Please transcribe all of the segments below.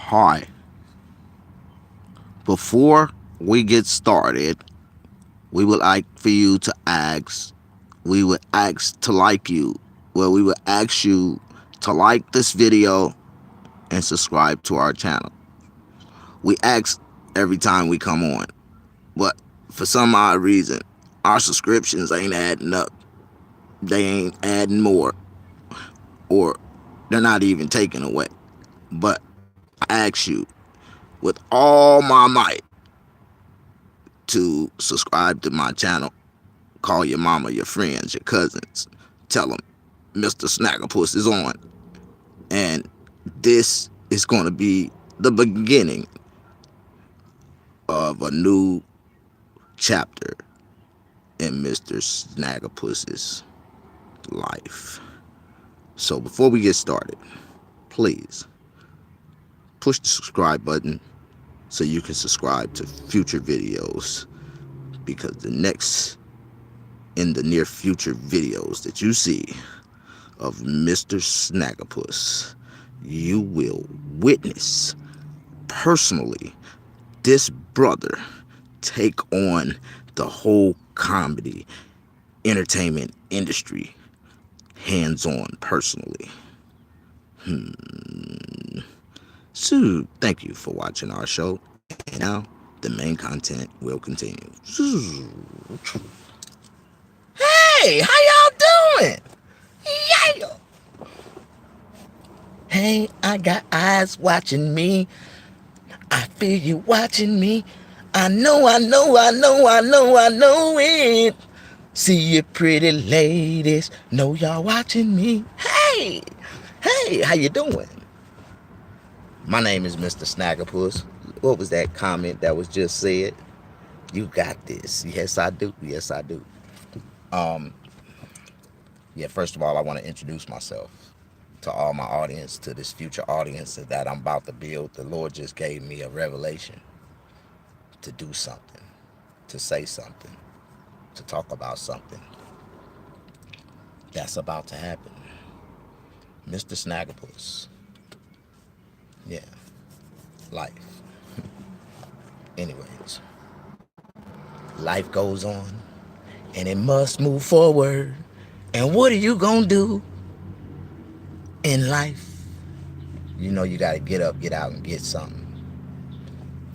Hi. Before we get started, we would like for you to ask, we would ask to like you. Well, we would ask you to like this video and subscribe to our channel. We ask every time we come on, but for some odd reason, our subscriptions ain't adding up. They ain't adding more, or they're not even taken away. But I ask you with all my might to subscribe to my channel. Call your mama, your friends, your cousins. Tell them Mr. Snaggapuss is on. And this is going to be the beginning of a new chapter in Mr. Snaggapuss's life. So before we get started, please push the subscribe button so you can subscribe to future videos, because in the near future videos that you see of Mr. Snaggapuss, you will witness personally this brother take on the whole comedy entertainment industry hands on personally. So thank you for watching our show, and now the main content will continue. Hey, how y'all doing? Yeah. Hey, I got eyes watching me. I feel you watching me. I know it. See you pretty ladies. Know y'all watching me. Hey, how you doing? My name is Mr. Snaggapuss. What was that comment that was just said? You got this. Yes, I do. Yes, I do. Yeah, first of all, I want to introduce myself to all my audience, to this future audience that I'm about to build. The Lord just gave me a revelation to do something, to say something, to talk about something that's about to happen. Mr. Snaggapuss. Yeah, life. Anyways, life goes on and it must move forward. And what are you gonna do in life? You know you gotta get up, get out, and get something.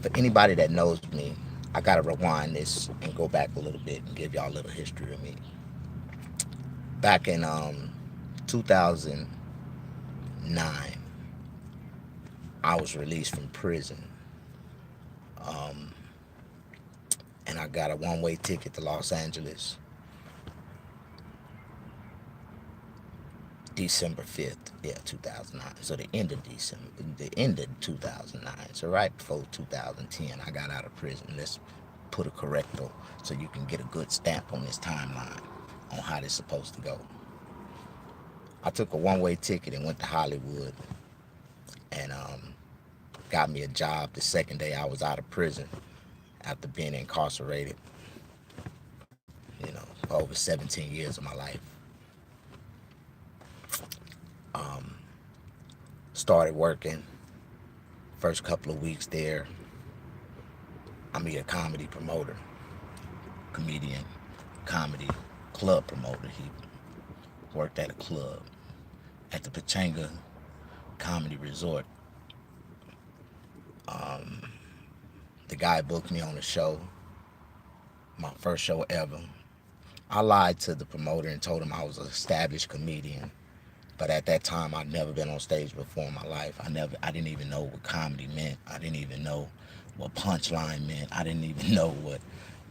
For anybody that knows me, I gotta rewind this and go back a little bit and give y'all a little history of me. Back in 2009, I was released from prison, and I got a one-way ticket to Los Angeles, December 5th, yeah, 2009. So the end of December, the end of 2009. So right before 2010, I got out of prison. Let's put a correcto so you can get a good stamp on this timeline on how this is supposed to go. I took a one-way ticket and went to Hollywood and got me a job the second day I was out of prison after being incarcerated, you know, for over 17 years of my life. Started working. First couple of weeks there, I meet a comedy promoter, comedian, comedy club promoter. He worked at a club at the Pachanga Comedy Resort. The guy booked me on a show, my first show ever. I lied to the promoter and told him I was an established comedian. But at that time, I'd never been on stage before in my life. I didn't even know what comedy meant. I didn't even know what punchline meant. I didn't even know what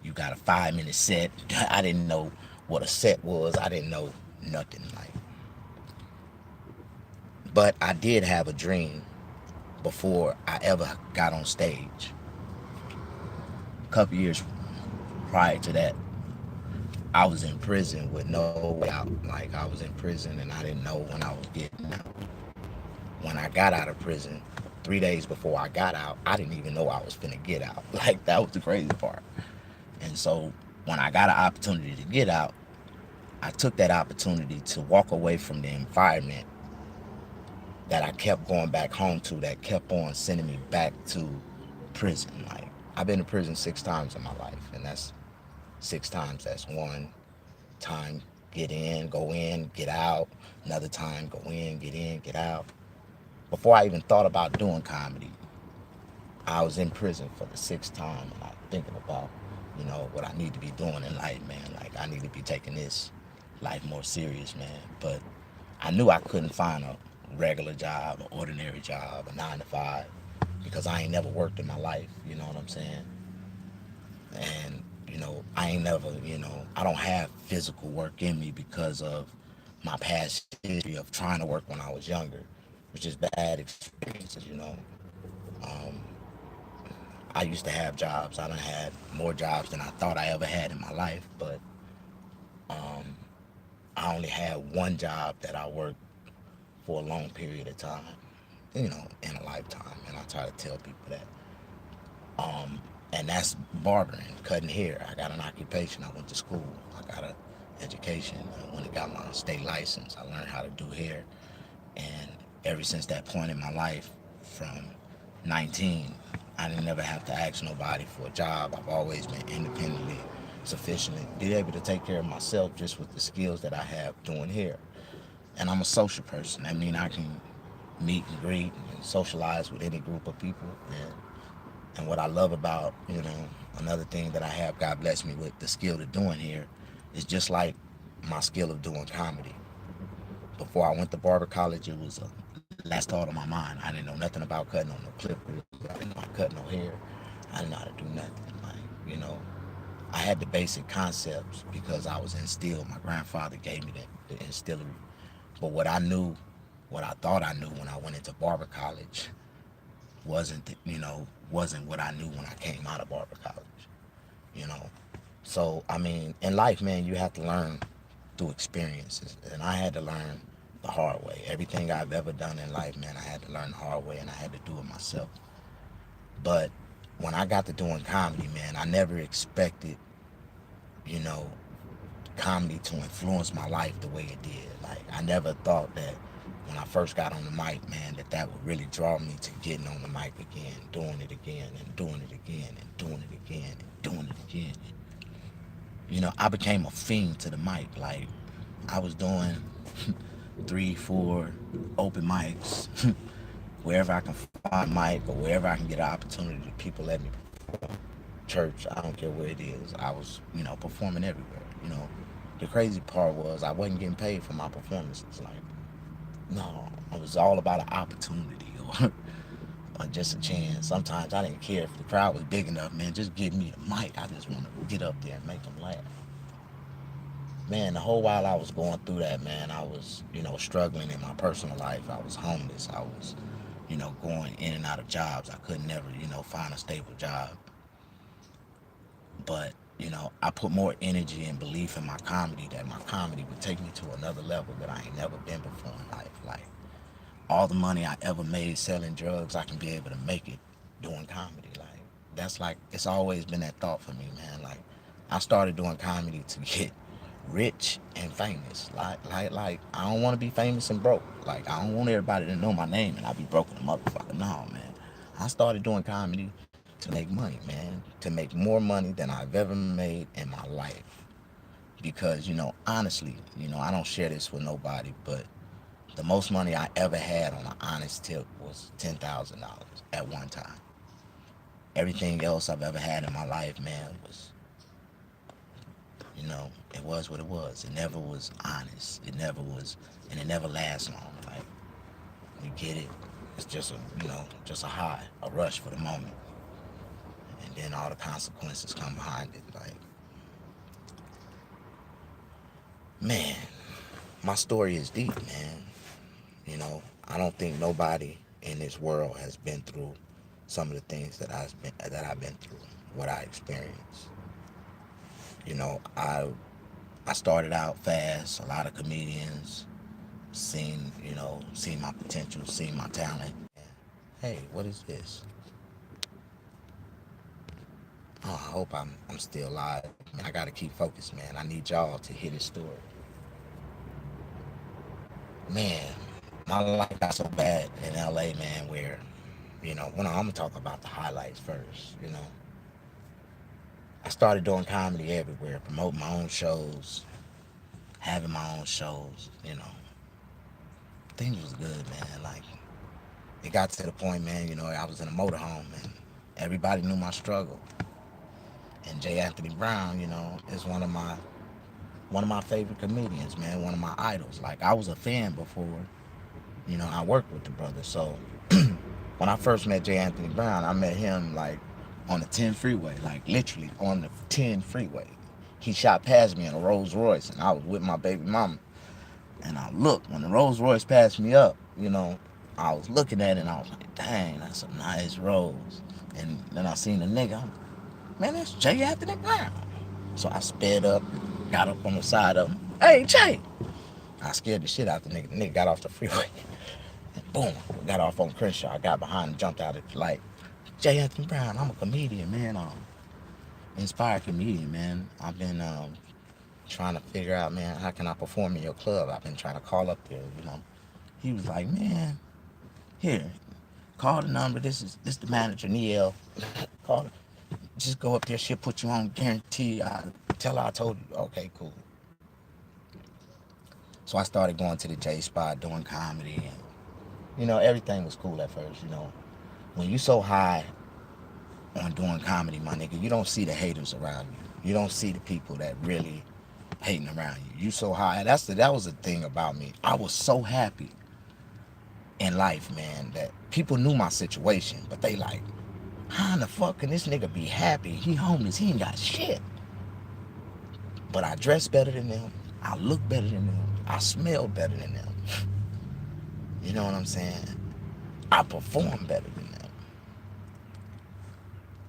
you got a 5-minute set. I didn't know what a set was. I didn't know nothing like. But I did have a dream before I ever got on stage. A couple years prior to that, I was in prison with no way out. Like, I was in prison and I didn't know when I was getting out. When I got out of prison, 3 days before I got out, I didn't even know I was finna get out. Like, that was the crazy part. And so when I got an opportunity to get out, I took that opportunity to walk away from the environment that I kept going back home to, that kept on sending me back to prison. Like, I've been to prison 6 times in my life, and that's 6 times. That's one time get in, go in, get out. Another time go in, get out. Before I even thought about doing comedy, I was in prison for the 6th time, and I'm thinking about, what I need to be doing in life, man. Like, I need to be taking this life more serious, man. But I knew I couldn't find a regular job, an ordinary job, a 9 to 5, because I ain't never worked in my life. You know what I'm saying? And I ain't never, I don't have physical work in me because of my past history of trying to work when I was younger, which is bad experiences. I used to have jobs. I done had more jobs than I thought I ever had in my life, but I only had one job that I worked for a long period of time, in a lifetime. And I try to tell people that. And that's barbering, cutting hair. I got an occupation. I went to school. I got an education. I went and got my state license. I learned how to do hair. And ever since that point in my life, from 19, I didn't never have to ask nobody for a job. I've always been independently sufficiently be able to take care of myself just with the skills that I have doing hair. And I'm a social person. That means I can meet and greet and socialize with any group of people. And what I love about, another thing that I have, God bless me with the skill of doing here, is just like my skill of doing comedy. Before I went to barber college, it was a last thought on my mind. I didn't know nothing about cutting on no clippers. I didn't know how to cut no hair. I didn't know how to do nothing. I had the basic concepts because I was instilled. My grandfather gave me the instillery. But what I thought I knew when I went into barber college wasn't what I knew when I came out of barber college. You know, so I mean, in life, man, you have to learn through experiences, and I had to learn the hard way. Everything I've ever done in life, man, I had to learn the hard way, and I had to do it myself. But when I got to doing comedy, man, I never expected, you know, comedy to influence my life the way it did. Like, I never thought that when I first got on the mic, man, that would really draw me to getting on the mic again, doing it again, and doing it again, and doing it again, and doing it again. I became a fiend to the mic. Like, I was doing 3, 4 open mics wherever I can find a mic or wherever I can get an opportunity. People let me perform. Church, I don't care where it is. I was, performing everywhere. The crazy part was I wasn't getting paid for my performances. Like, no, it was all about an opportunity or just a chance. Sometimes I didn't care if the crowd was big enough, man. Just give me the mic. I just want to get up there and make them laugh. Man, the whole while I was going through that, man, I was, struggling in my personal life. I was homeless. I was, going in and out of jobs. I could never, find a stable job. But, I put more energy and belief in my comedy that my comedy would take me to another level that I ain't never been before in life. Like, all the money I ever made selling drugs, I can be able to make it doing comedy. Like, that's like, it's always been that thought for me, man. Like, I started doing comedy to get rich and famous. Like I don't want to be famous and broke. Like, I don't want everybody to know my name and I be broke in the motherfucker. No, man. I started doing comedy to make money, man. To make more money than I've ever made in my life. Because, honestly, I don't share this with nobody, but the most money I ever had on an honest tip was $10,000 at one time. Everything else I've ever had in my life, man, was, it was what it was. It never was honest. It never was, and it never lasts long. Like, you get it, it's just just a high, a rush for the moment. And then all the consequences come behind it. Like, man, my story is deep, man. I don't think nobody in this world has been through some of the things that I've been through, what I experienced. I started out fast. A lot of comedians seen my potential, seen my talent. Hey, what is this? Oh, I hope I'm still alive. Man, I gotta keep focused, man. I need y'all to hear this story. Man, my life got so bad in LA, man, where, when I'm gonna talk about the highlights first, I started doing comedy everywhere, promoting my own shows, having my own shows, things was good, man. Like, it got to the point, man, I was in a motorhome and everybody knew my struggle. And J. Anthony Brown, is one of my favorite comedians, man, one of my idols. Like, I was a fan before, I worked with the brother. So when I first met J. Anthony Brown, I met him like on the 10 freeway, like literally on the 10 freeway. He shot past me in a Rolls Royce, and I was with my baby mama. And I looked, when the Rolls Royce passed me up, I was looking at it and I was like, dang, that's a nice Rolls. And then I seen the nigga, man, that's J. Anthony Brown. So I sped up, got up on the side of him. Hey, Jay. I scared the shit out the nigga. The nigga got off the freeway. And boom, got off on Crenshaw. I got behind him, jumped out at the light. J. Anthony Brown, I'm a comedian, man. Inspired comedian, man. I've been trying to figure out, man, how can I perform in your club? I've been trying to call up there. He was like, man, here, call the number. This the manager, Neil. Call her. Just go up there. She'll put you on. Guarantee. I tell her I told you. Okay, cool. So I started going to the J spot, doing comedy, and everything was cool at first. When you so high on doing comedy, my nigga, you don't see the haters around you. You don't see the people that really hating around you. You so high. That was the thing about me. I was so happy in life, man, that people knew my situation, but they like, how in the fuck can this nigga be happy? He homeless. He ain't got shit. But I dress better than them. I look better than them. I smell better than them. You know what I'm saying? I perform better than them.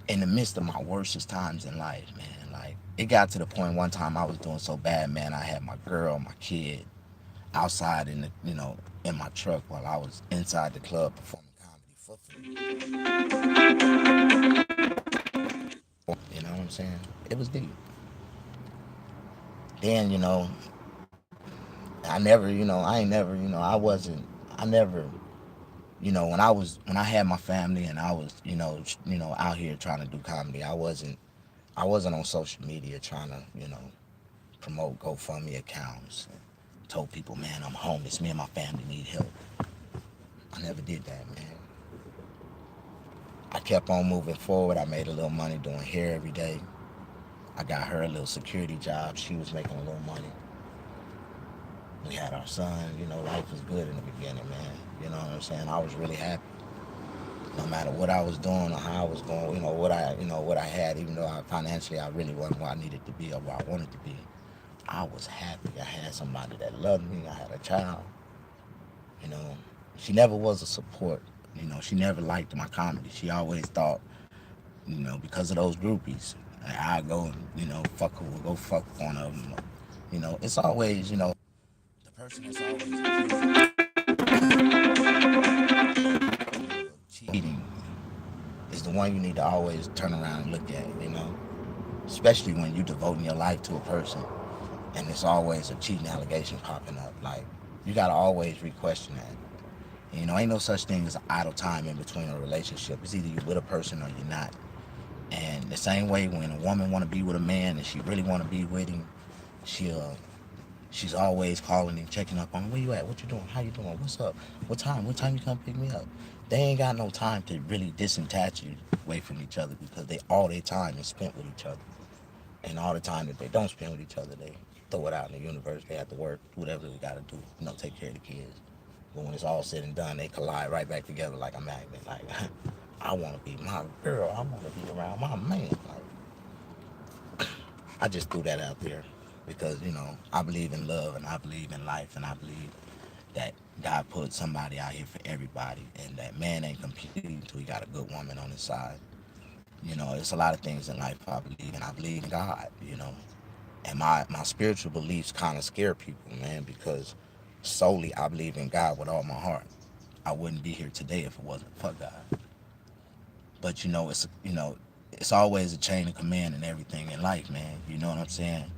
In the midst of my worstest times in life, man. Like, it got to the point one time I was doing so bad, man. I had my girl, my kid, outside in the, in my truck while I was inside the club performing comedy for free. You know what I'm saying? It was deep. Then, I never, I ain't never, I never, when I had my family and I was, out here trying to do comedy, I wasn't on social media trying to, promote GoFundMe accounts. Told people, man, I'm homeless. Me and my family need help. I never did that, man. I kept on moving forward. I made a little money doing hair every day. I got her a little security job. She was making a little money. We had our son. Life was good in the beginning, man. You know what I'm saying? I was really happy. No matter what I was doing or how I was going, what I had, even though financially I really wasn't where I needed to be or where I wanted to be, I was happy. I had somebody that loved me. I had a child. You know, she never was a support. She never liked my comedy. She always thought, because of those groupies, I go and go fuck one of them. It's always, the person that's always cheating is the one you need to always turn around and look at. Especially when you devoting your life to a person and it's always a cheating allegation popping up. Like, you gotta always re-question that. Ain't no such thing as idle time in between a relationship. It's either you're with a person or you're not. And the same way when a woman want to be with a man and she really want to be with him, she's always calling and checking up on him. Where you at? What you doing? How you doing? What's up? What time? What time you come pick me up? They ain't got no time to really disattach you away from each other because all their time is spent with each other. And all the time that they don't spend with each other, they throw it out in the universe. They have to work, whatever they got to do, take care of the kids. But when it's all said and done, they collide right back together like a magnet. Like, I want to be my girl. I want to be around my man. Like, I just threw that out there because, I believe in love and I believe in life and I believe that God put somebody out here for everybody and that man ain't complete until he got a good woman on his side. It's a lot of things in life I believe in. I believe in God. And my spiritual beliefs kind of scare people, man, because solely I believe in God with all my heart. I wouldn't be here today if it wasn't for God. But it's always a chain of command and everything in life, man. You know what I'm saying?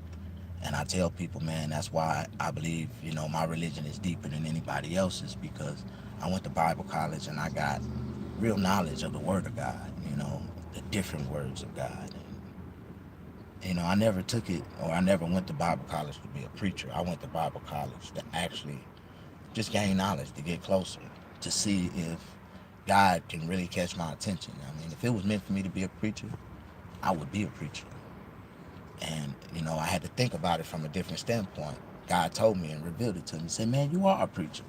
And I tell people, man, that's why I believe, my religion is deeper than anybody else's, because I went to Bible college and I got real knowledge of the Word of God, the different words of God. And, I never took it, or I never went to Bible college to be a preacher. I went to Bible college to actually just gain knowledge, to get closer, to see if God can really catch my attention. I mean, if it was meant for me to be a preacher, I would be a preacher. And, I had to think about it from a different standpoint. God told me and revealed it to me. He said, man, you are a preacher.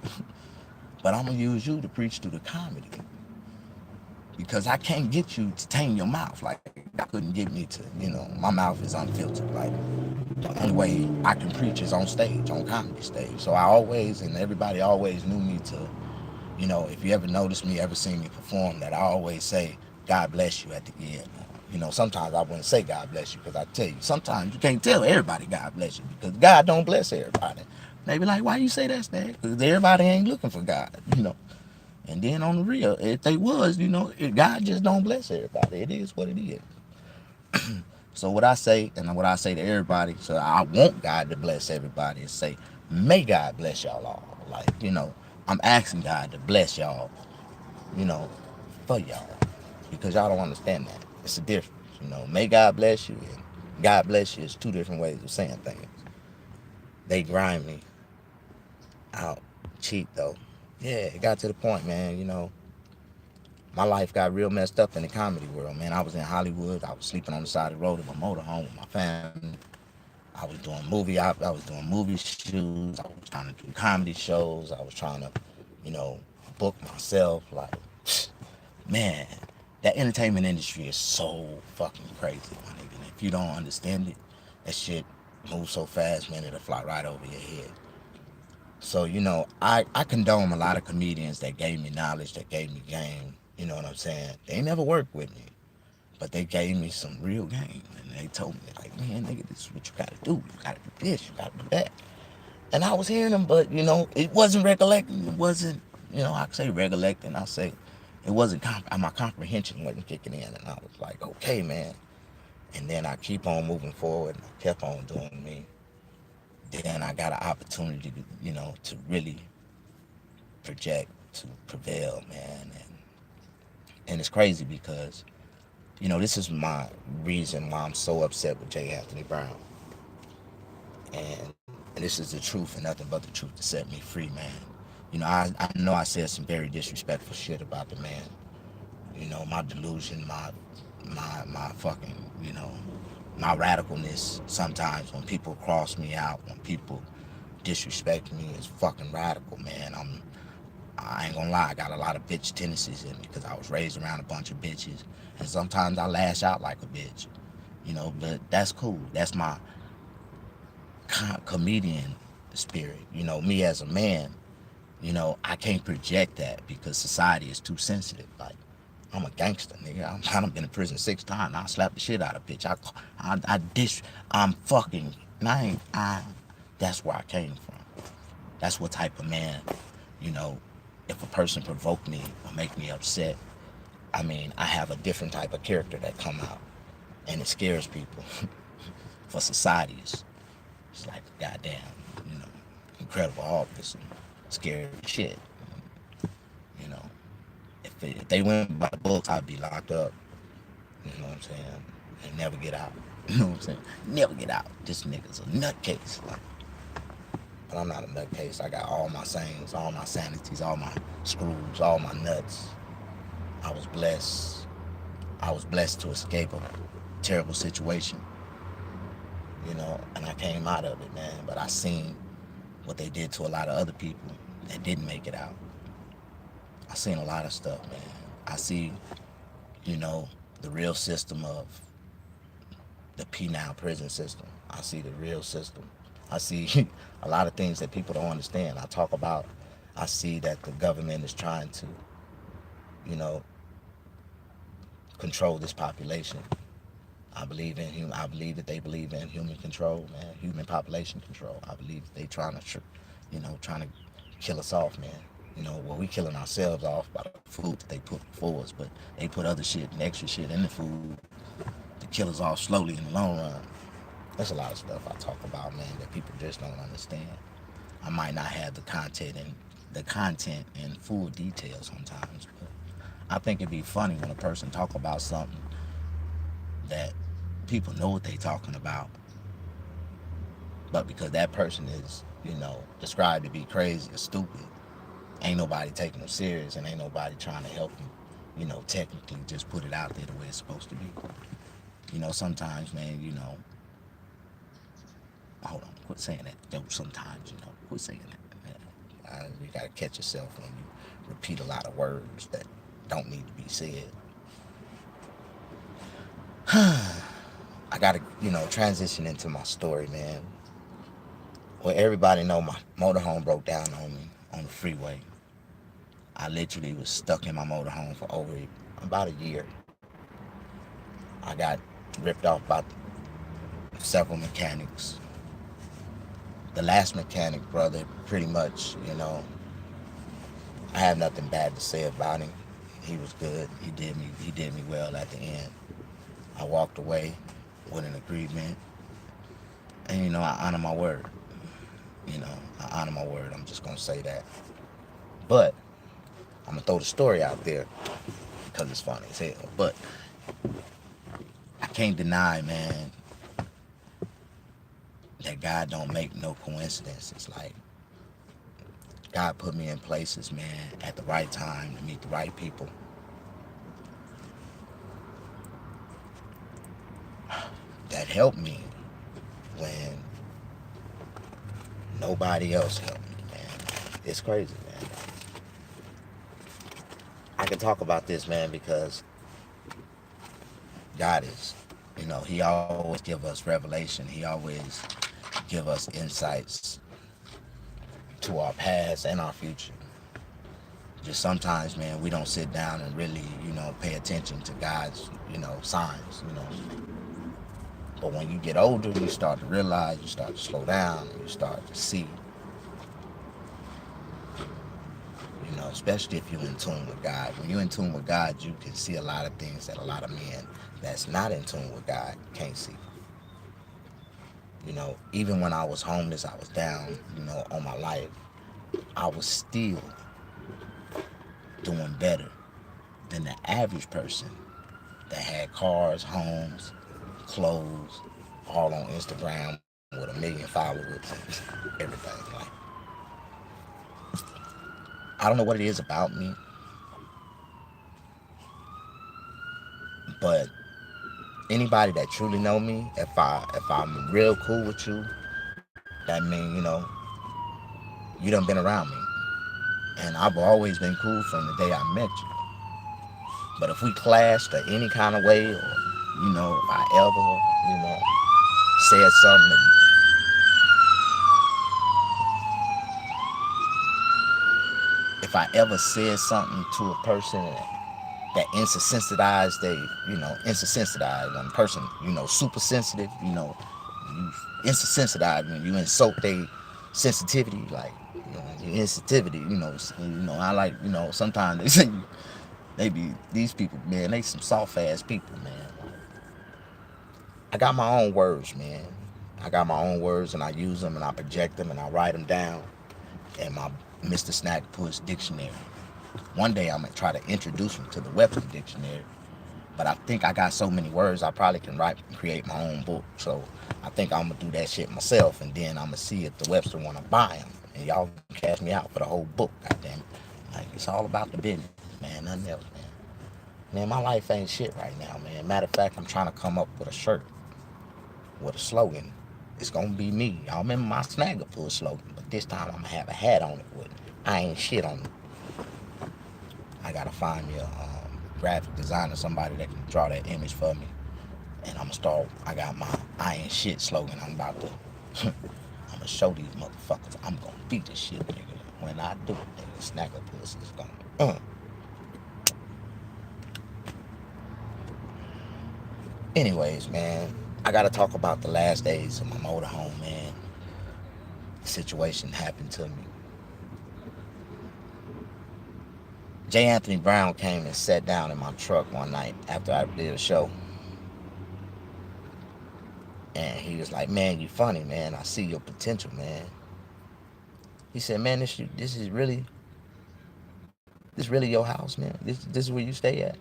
But I'm going to use you to preach through the comedy. Because I can't get you to tame your mouth. Like, God couldn't get me to, my mouth is unfiltered. Like, the only way I can preach is on stage, on comedy stage. So I always, and everybody always knew me to, if you ever noticed me, ever seen me perform, that I always say, God bless you at the end. Sometimes I wouldn't say God bless you, because I tell you, sometimes you can't tell everybody God bless you, because God don't bless everybody. They be like, why you say that, Snag? Because everybody ain't looking for God. And then on the real, if they was, God just don't bless everybody. It is what it is. So what I say, and what I say to everybody, so I want God to bless everybody, is say, may God bless y'all all. Like, I'm asking God to bless y'all, you know, for y'all. Because y'all don't understand that. It's a difference. May God bless you and God bless you is two different ways of saying things. They grind me out cheap though. Yeah, it got to the point, man, my life got real messed up in the comedy world, man. I was in Hollywood. I was sleeping on the side of the road in my motorhome with my family. I was doing movie shoots. I was trying to do comedy shows. I was trying to, you know, book myself. Like, man, that entertainment industry is so fucking crazy, my nigga. And if you don't understand it, that shit moves so fast, man, it'll fly right over your head. So, I condone a lot of comedians that gave me knowledge, that gave me game. You know what I'm saying? They never worked with me, but they gave me some real game. And they told me, like, man, nigga, this is what you gotta do. You gotta do this, you gotta do that. And I was hearing them, but, it wasn't recollecting. It wasn't, I say recollecting. I say it wasn't, my comprehension wasn't kicking in. And I was like, okay, man. And then I keep on moving forward, and I kept on doing me. Then I got an opportunity to, to really project, to prevail, man. And it's crazy because, this is my reason why I'm so upset with J. Anthony Brown. And this is the truth and nothing but the truth to set me free, man. I know I said some very disrespectful shit about the man. My delusion, my fucking, my radicalness sometimes when people cross me out, when people disrespect me is fucking radical, man. I ain't gonna lie, I got a lot of bitch tendencies in me because I was raised around a bunch of bitches. And sometimes I lash out like a bitch, but that's cool. That's my comedian spirit. Me as a man, I can't project that because society is too sensitive. Like, I'm a gangster, nigga. I done been in prison 6 times. I slap the shit out of a bitch. I'm fucking, and that's where I came from. That's what type of man, you know, if a person provoke me or make me upset, I mean, I have a different type of character that come out, and it scares people. For society, it's like, goddamn, you know, incredible office and scary shit. You know, if they went by the books, I'd be locked up. You know what I'm saying? And never get out. You know what I'm saying? Never get out. This nigga's a nutcase. Like, but I'm not a nutcase. I got all my sayings, all my sanities, all my screws, all my nuts. I was blessed. I was blessed to escape a terrible situation, you know, and I came out of it, man. But I seen what they did to a lot of other people that didn't make it out. I seen a lot of stuff, man. I see, you know, the real system of the penal prison system. I see the real system. I see a lot of things that people don't understand. I see that the government is trying to, you know, control this population. I believe that they believe in human control, man, human population control. I believe that they trying to kill us off, man. Well, we killing ourselves off by the food that they put before us, but they put other shit and extra shit in the food to kill us off slowly in the long run. There's a lot of stuff I talk about, man, that people just don't understand. I might not have the content in full detail sometimes, but I think it'd be funny when a person talk about something that people know what they talking about, but because that person is, described to be crazy or stupid, ain't nobody taking them serious and ain't nobody trying to help them, technically just put it out there the way it's supposed to be. Sometimes, man, hold on, quit saying that. Sometimes, quit saying that. You gotta catch yourself when you repeat a lot of words that don't need to be said. I gotta, transition into my story, man. Well, everybody know my motorhome broke down on me on the freeway. I literally was stuck in my motorhome for about a year. I got ripped off by several mechanics. The last mechanic, brother, pretty much, I have nothing bad to say about him. He was good. He did me well at the end. I walked away with an agreement, and I honor my word. I honor my word. I'm just gonna say that. But I'm gonna throw the story out there because it's funny as hell. But I can't deny, man, that God don't make no coincidences. Like, God put me in places, man, at the right time to meet the right people that helped me when nobody else helped me, man. It's crazy, man. I can talk about this, man, because God is, He always give us revelation. He always give us insights to our past and our future. Just sometimes, man, we don't sit down and really, pay attention to God's, signs. But when you get older, you start to realize, you start to slow down, and you start to see, especially if you're in tune with God. When you're in tune with God, you can see a lot of things that a lot of men that's not in tune with God can't see. Even when I was homeless, I was down, on my life, I was still doing better than the average person that had cars, homes, clothes, all on Instagram with 1 million followers and everything. Like, I don't know what it is about me, but anybody that truly know me, if I'm real cool with you, that means, you done been around me. And I've always been cool from the day I met you. But if we clashed or any kind of way, or, if I ever, said something that, if I ever said something to a person that insensitized when a person, super sensitive, you insensitized when you insult their sensitivity, like, your insensitivity, I like, sometimes they say they be, these people, man, they some soft ass people, man. I got my own words, man. I got my own words and I use them and I project them and I write them down in my Mr. Snaggapuss dictionary. One day I'm gonna try to introduce them to the Webster dictionary, but I think I got so many words I probably can write and create my own book. So I think I'm gonna do that shit myself, and then I'm gonna see if the Webster wanna buy them, and y'all can cash me out for the whole book. Goddamn it! Like, it's all about the business, man. Nothing else, man. Man, my life ain't shit right now, man. Matter of fact, I'm trying to come up with a shirt with a slogan. It's gonna be me. Y'all remember my Snaggapuss slogan, but this time I'm gonna have a hat on it with I ain't shit on it. I gotta find me a graphic designer, somebody that can draw that image for me. And I'm gonna start. I got my I ain't shit slogan. I'm about to. I'm gonna show these motherfuckers. I'm gonna beat this shit, nigga. When I do, nigga, Snaggapuss is gonna. Anyways, man, I gotta talk about the last days of my motorhome, man. The situation happened to me. J. Anthony Brown came and sat down in my truck one night after I did a show, And he was like, man, you funny, man. I see your potential, man. He said, man, this really your house, man. This is where you stay at.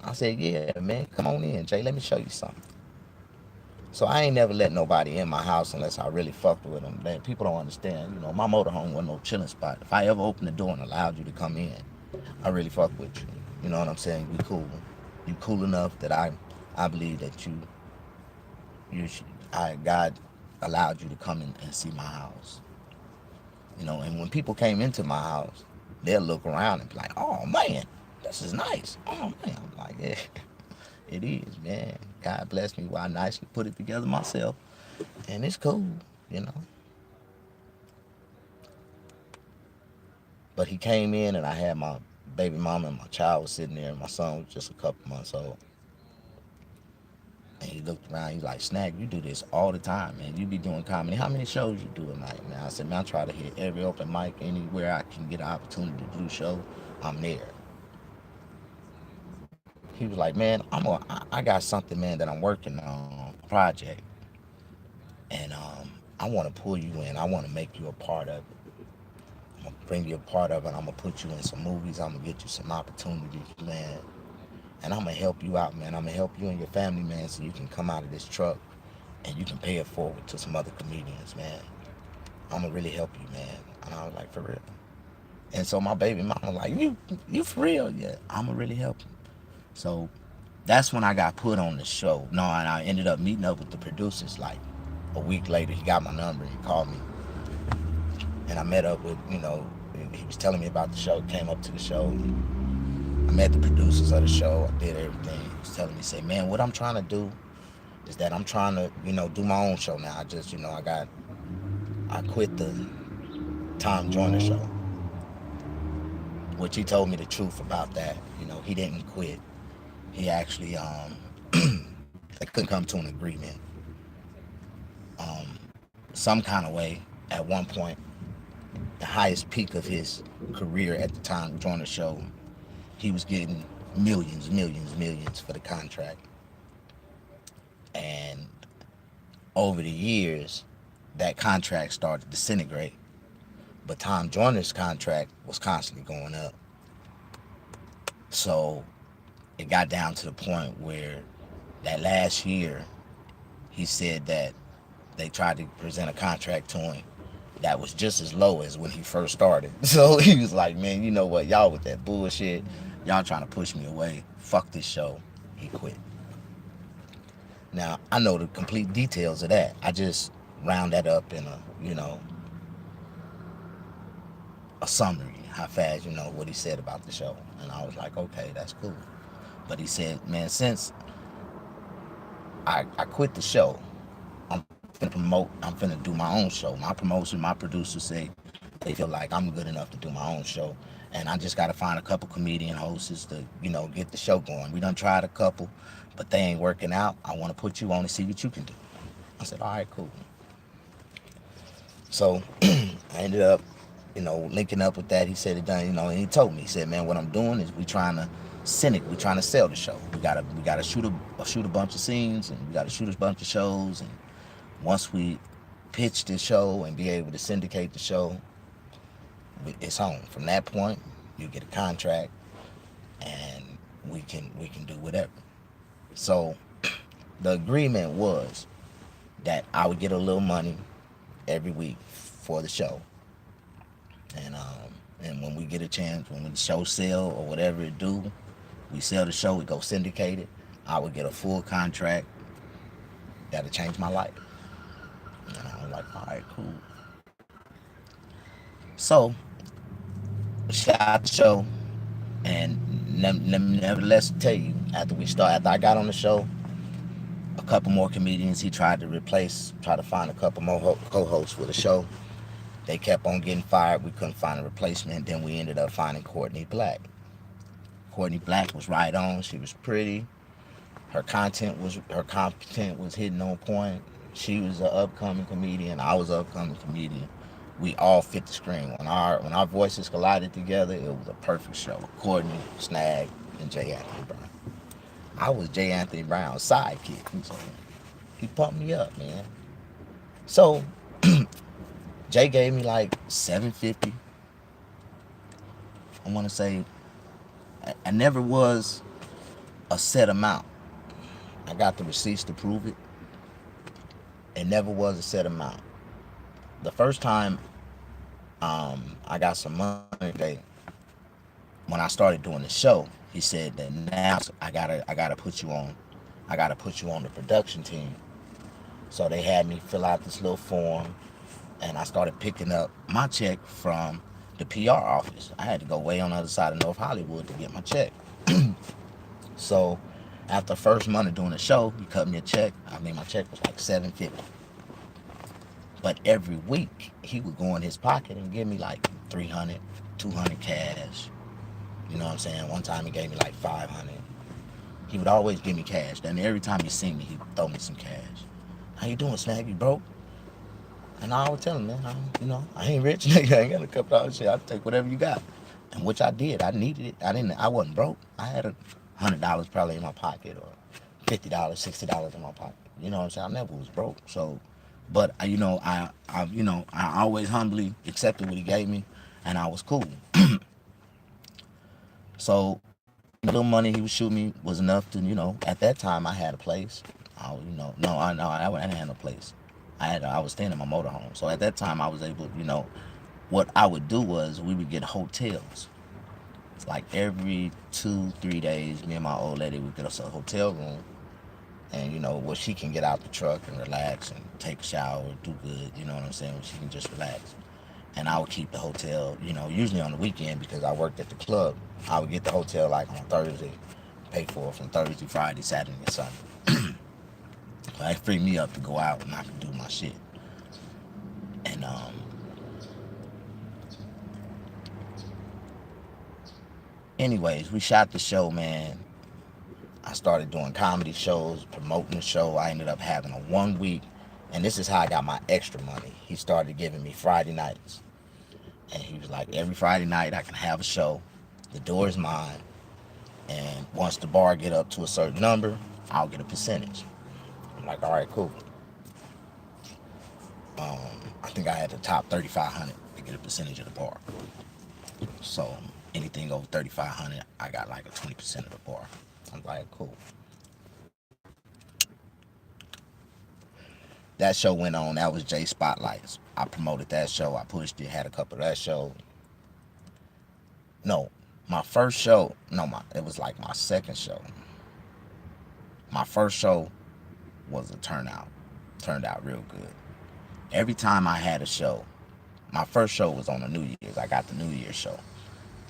I said, yeah, man. Come on in, Jay. Let me show you something. So I ain't never let nobody in my house unless I really fucked with them. Man, people don't understand. You know, my motorhome wasn't no chilling spot. If I ever opened the door and allowed you to come in, I really fuck with you. You know what I'm saying? We cool. You cool enough that I believe that God allowed you to come in and see my house. You know, and when people came into my house, they'll look around and be like, oh man, this is nice. Oh man. I'm like, yeah, it is, man. God bless me while I nicely put it together myself. And it's cool, you know. But he came in and I had my baby mama and my child was sitting there and my son was just a couple months old. And he looked around, he's like, Snag, you do this all the time, man. You be doing comedy. How many shows you do a night, man? I said, man, I try to hit every open mic, anywhere I can get an opportunity to do a show, I'm there. He was like, man, I got something, man, that I'm working on, project. And I want to pull you in. I want to make you a part of it. I'm going to bring you a part of it. I'm going to put you in some movies. I'm going to get you some opportunities, man. And I'm going to help you out, man. I'm going to help you and your family, man, so you can come out of this truck and you can pay it forward to some other comedians, man. I'm going to really help you, man. And I was like, for real. And so my baby mama like, you for real? Yeah, I'm going to really help you. So that's when I got put on the show. No, and I ended up meeting up with the producers like a week later. He got my number. He called me. And I met up with, he was telling me about the show, came up to the show. I met the producers of the show. I did everything. He was telling me, say, man, what I'm trying to do is that I'm trying to, do my own show now. I just, I quit the Tom Joyner show, which he told me the truth about that. He didn't quit. He actually, they couldn't come to an agreement. Some kind of way, at one point, the highest peak of his career at the Tom Joyner show, he was getting millions for the contract. And over the years, that contract started to disintegrate. But Tom Joyner's contract was constantly going up. So it got down to the point where that last year, he said that they tried to present a contract to him that was just as low as when he first started. So he was like, man, you know what? Y'all with that bullshit. Y'all trying to push me away. Fuck this show. He quit. Now, I know the complete details of that. I just round that up in a summary, how fast, what he said about the show. And I was like, okay, that's cool. But he said, man, since I quit the show, I'm finna do my own show. My promotion, my producers say they feel like I'm good enough to do my own show. And I just gotta find a couple comedian hosts to, get the show going. We done tried a couple, but they ain't working out. I wanna put you on and see what you can do. I said, all right, cool. So I ended up, linking up with that. He said it done, and he told me, he said, man, what I'm doing is we trying to sell the show. We gotta shoot a bunch of scenes, and we gotta shoot a bunch of shows, and once we pitch the show and be able to syndicate the show, it's on. From that point, you get a contract, and we can do whatever. So the agreement was that I would get a little money every week for the show, and when we get a chance, when the show sell or whatever it do, we sell the show, we go syndicate it. I would get a full contract. That'll change my life. And I was like, all right, cool. So shot the show, and nevertheless, tell you, after I got on the show, a couple more comedians he tried to find a couple more co-hosts for the show. They kept on getting fired. We couldn't find a replacement. Then we ended up finding Courtney Black. Courtney Black was right on. She was pretty. Her content was hitting on point. She was an upcoming comedian. I was an upcoming comedian. We all fit the screen. When our voices collided together, it was a perfect show. Courtney, Snag, and J. Anthony Brown. I was J. Anthony Brown's sidekick. He pumped me up, man. So Jay gave me like 750. I want to say I never was a set amount. I got the receipts to prove it. It never was a set amount. The first time I got some money today, when I started doing the show, he said that now I gotta put you on, I gotta put you on the production team. So they had me fill out this little form, and I started picking up my check from the PR office. I had to go way on the other side of North Hollywood to get my check. So after the first month of doing the show, he cut me a check. I mean, my check was like 750. But every week he would go in his pocket and give me like 300, 200 cash. You know what I'm saying? One time he gave me like 500. He would always give me cash. Then every time he see me, he'd throw me some cash. How you doing, Snag? You broke? And I always tell him, man, I ain't rich, nigga. I ain't got a couple dollars. Shit, I'll take whatever you got. And which I did. I needed it. I wasn't broke. I had $100 probably in my pocket, or $50, $60 in my pocket. You know what I'm saying? I never was broke. So, but I always humbly accepted what he gave me, and I was cool. So, the little money he was shooting me was enough to, at that time I had a place. I didn't have no place. I was staying in my motorhome. So at that time I was able, what I would do was we would get hotels. It's like every 2-3 days, me and my old lady would get us a hotel room, and where she can get out the truck and relax and take a shower, do good. You know what I'm saying? Where she can just relax. And I would keep the hotel, usually on the weekend because I worked at the club. I would get the hotel like on Thursday, pay for it from Thursday, Friday, Saturday, and Sunday. So that freed me up to go out and I could do my shit. And anyways, we shot the show, man. I started doing comedy shows, promoting the show. I ended up having a 1 week, and this is how I got my extra money. He started giving me Friday nights. And he was like, every Friday night I can have a show. The door is mine. And once the bar get up to a certain number, I'll get a percentage. I'm like, all right, cool. I think I had the top 3,500 to get a percentage of the bar. So anything over 3,500, I got like a 20% of the bar. I'm like, cool. That show went on. That was Jay Spotlights. I promoted that show. I pushed it. Had a couple of that show. No, my first show. No, it was like my second show. My first show was a turnout. Turned out real good. Every time I had a show, my first show was on the New Year's. I got the New Year's show.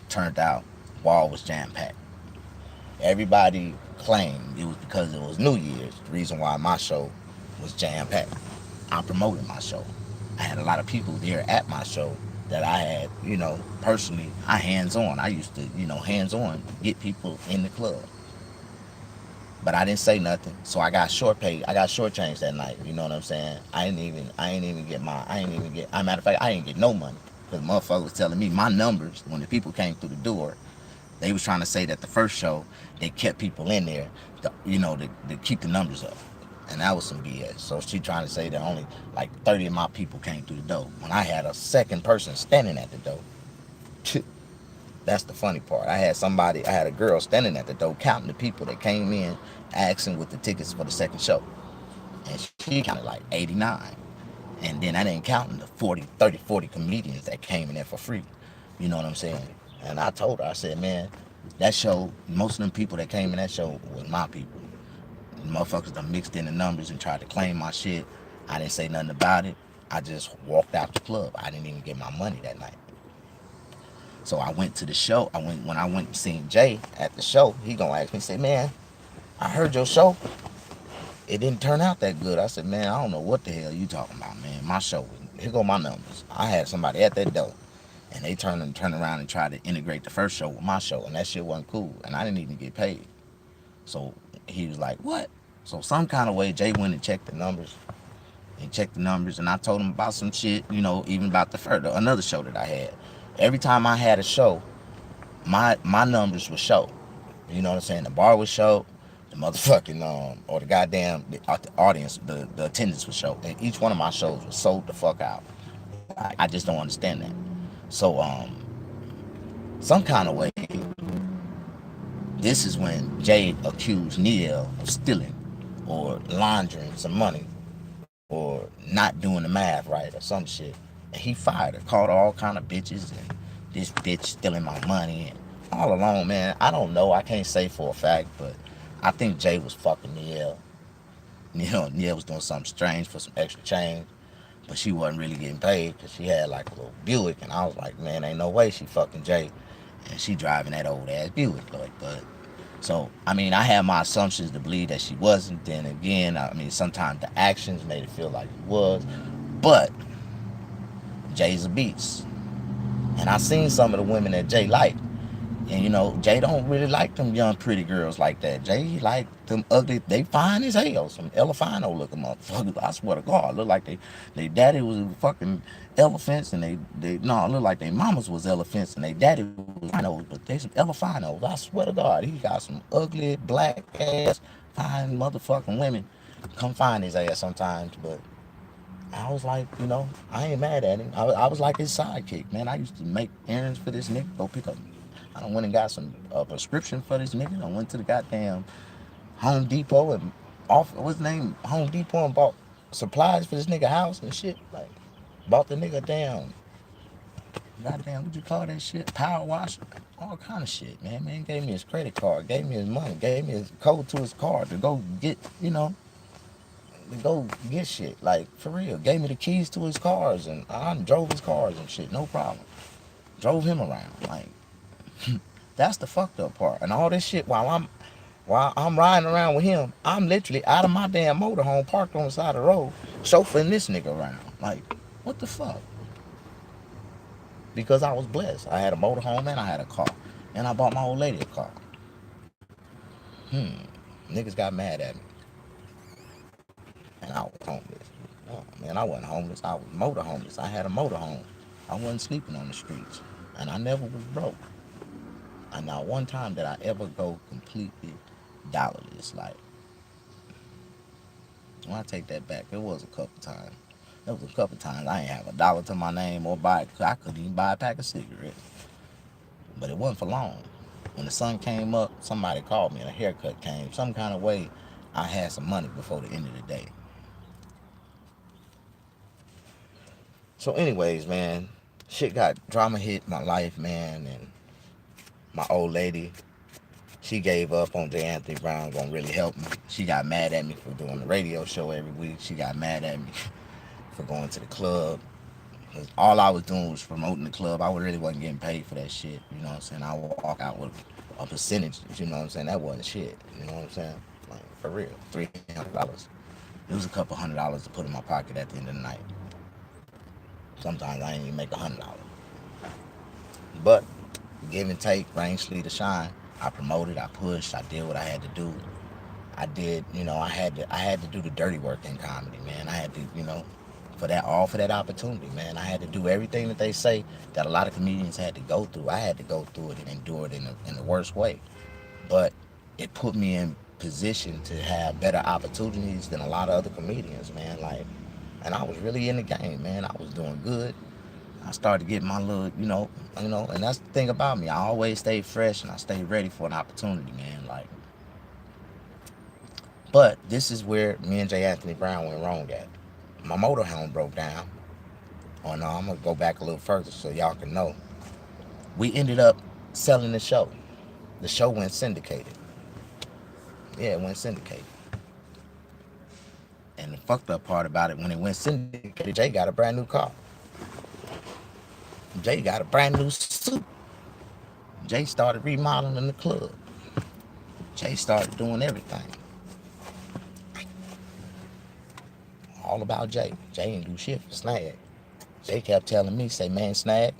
Turned out, wall was jam packed. Everybody claimed it was because it was New Year's. The reason why my show was jam packed. I promoted my show. I had a lot of people there at my show that I had, personally, I hands on. I used to, hands on get people in the club. But I didn't say nothing, so I got shortchanged that night. You know what I'm saying? I ain't even get. As a matter of fact, I didn't get no money because motherfucker was telling me my numbers when the people came through the door. They was trying to say that the first show they kept people in there, to keep the numbers up, and that was some BS. So she trying to say that only like 30 of my people came through the door when I had a second person standing at the door. That's the funny part. I had a girl standing at the door counting the people that came in, asking with the tickets for the second show. And she counted like 89. And then I didn't count the 40 comedians that came in there for free. You know what I'm saying? And I told her, I said, man, that show, most of them people that came in that show was my people. The motherfuckers done mixed in the numbers and tried to claim my shit. I didn't say nothing about it. I just walked out the club. I didn't even get my money that night. So I went to the show. When I went and seen Jay at the show, he gonna ask me, say, man, I heard your show. It didn't turn out that good. I said, man, I don't know what the hell you talking about, man. My show, here go my numbers. I had somebody at that door, and they turned around and tried to integrate the first show with my show, and that shit wasn't cool, and I didn't even get paid. So he was like, what? So some kind of way, Jay went and checked the numbers. He checked the numbers, and I told him about some shit, even about another show that I had. Every time I had a show, my numbers would show. You know what I'm saying? The bar would show, the motherfucking or the goddamn the audience, the attendance was show, and each one of my shows was sold the fuck out. I just don't understand that. So some kind of way, this is when Jay accused Neil of stealing or laundering some money or not doing the math right or some shit. And he fired her, called all kind of bitches and this bitch stealing my money and all along, man. I don't know. I can't say for a fact, but I think Jay was fucking Neil. Neil was doing something strange for some extra change, but she wasn't really getting paid because she had like a little Buick, and I was like, man, ain't no way she fucking Jay, and she driving that old ass Buick, like, but. So, I mean, I had my assumptions to believe that she wasn't. Then again, I mean, sometimes the actions made it feel like he was. But Jay's a beast. And I seen some of the women that Jay liked. And you know, Jay don't really like them young pretty girls like that. Jay like them ugly. They fine as hell. Some Elefino looking motherfuckers. I swear to God, look like they daddy was fucking elephants, and they no, look like their mamas was elephants, and they daddy was rhinos, but they some Elefinos. I swear to God, he got some ugly black ass fine motherfucking women. Come find his ass sometimes, but I was like, you know, I ain't mad at him. I was like his sidekick, man. I used to make errands for this nigga, go pick up. I done went and got some prescription for this nigga. I went to the goddamn Home Depot and off what's the name Home Depot and bought supplies for this nigga house and shit. Like bought the nigga damn goddamn what you call that shit power washer, all kind of shit. Man gave me his credit card, gave me his money, gave me his code to his card to go get to go get shit. Like for real, gave me the keys to his cars and I drove his cars and shit, no problem. Drove him around like. That's the fucked up part. And all this shit while I'm riding around with him, I'm literally out of my damn motorhome parked on the side of the road, chauffeuring this nigga around. Like, what the fuck? Because I was blessed. I had a motorhome and I had a car. And I bought my old lady a car. Niggas got mad at me. And I was homeless. Oh man, I wasn't homeless. I was motor homeless. I had a motorhome. I wasn't sleeping on the streets. And I never was broke. And not one time did I ever go completely dollarless. Like, when I take that back, there was a couple times. There was a couple times I ain't have a dollar to my name or buy. I couldn't even buy a pack of cigarettes. But it wasn't for long. When the sun came up, somebody called me and a haircut came. Some kind of way, I had some money before the end of the day. So, anyways, man, shit got drama hit my life, man, and my old lady, she gave up on J. Anthony Brown gonna really help me. She got mad at me for doing the radio show every week. She got mad at me for going to the club. Cause all I was doing was promoting the club. I really wasn't getting paid for that shit. You know what I'm saying? I would walk out with a percentage. You know what I'm saying? That wasn't shit. You know what I'm saying? Like for real, $300. It was a couple $100 to put in my pocket at the end of the night. Sometimes I ain't even make $100. But give and take, rain, sleet, or shine. I promoted, I pushed, I did what I had to do. I did, I had to do the dirty work in comedy, man. I had to, for that opportunity, man. I had to do everything that they say that a lot of comedians had to go through. I had to go through it and endure it in the worst way. But it put me in position to have better opportunities than a lot of other comedians, man. Like, and I was really in the game, man. I was doing good. I started getting my little, and that's the thing about me. I always stay fresh and I stay ready for an opportunity, man. Like, but this is where me and J. Anthony Brown went wrong at. My motorhome broke down. Oh no, I'm gonna go back a little further so y'all can know. We ended up selling the show. The show went syndicated. Yeah, it went syndicated. And the fucked up part about it, when it went syndicated, Jay got a brand new car. Jay got a brand new suit. Jay started remodeling the club. Jay started doing everything. All about Jay. Jay ain't do shit for Snag. Jay kept telling me, say, man, Snag,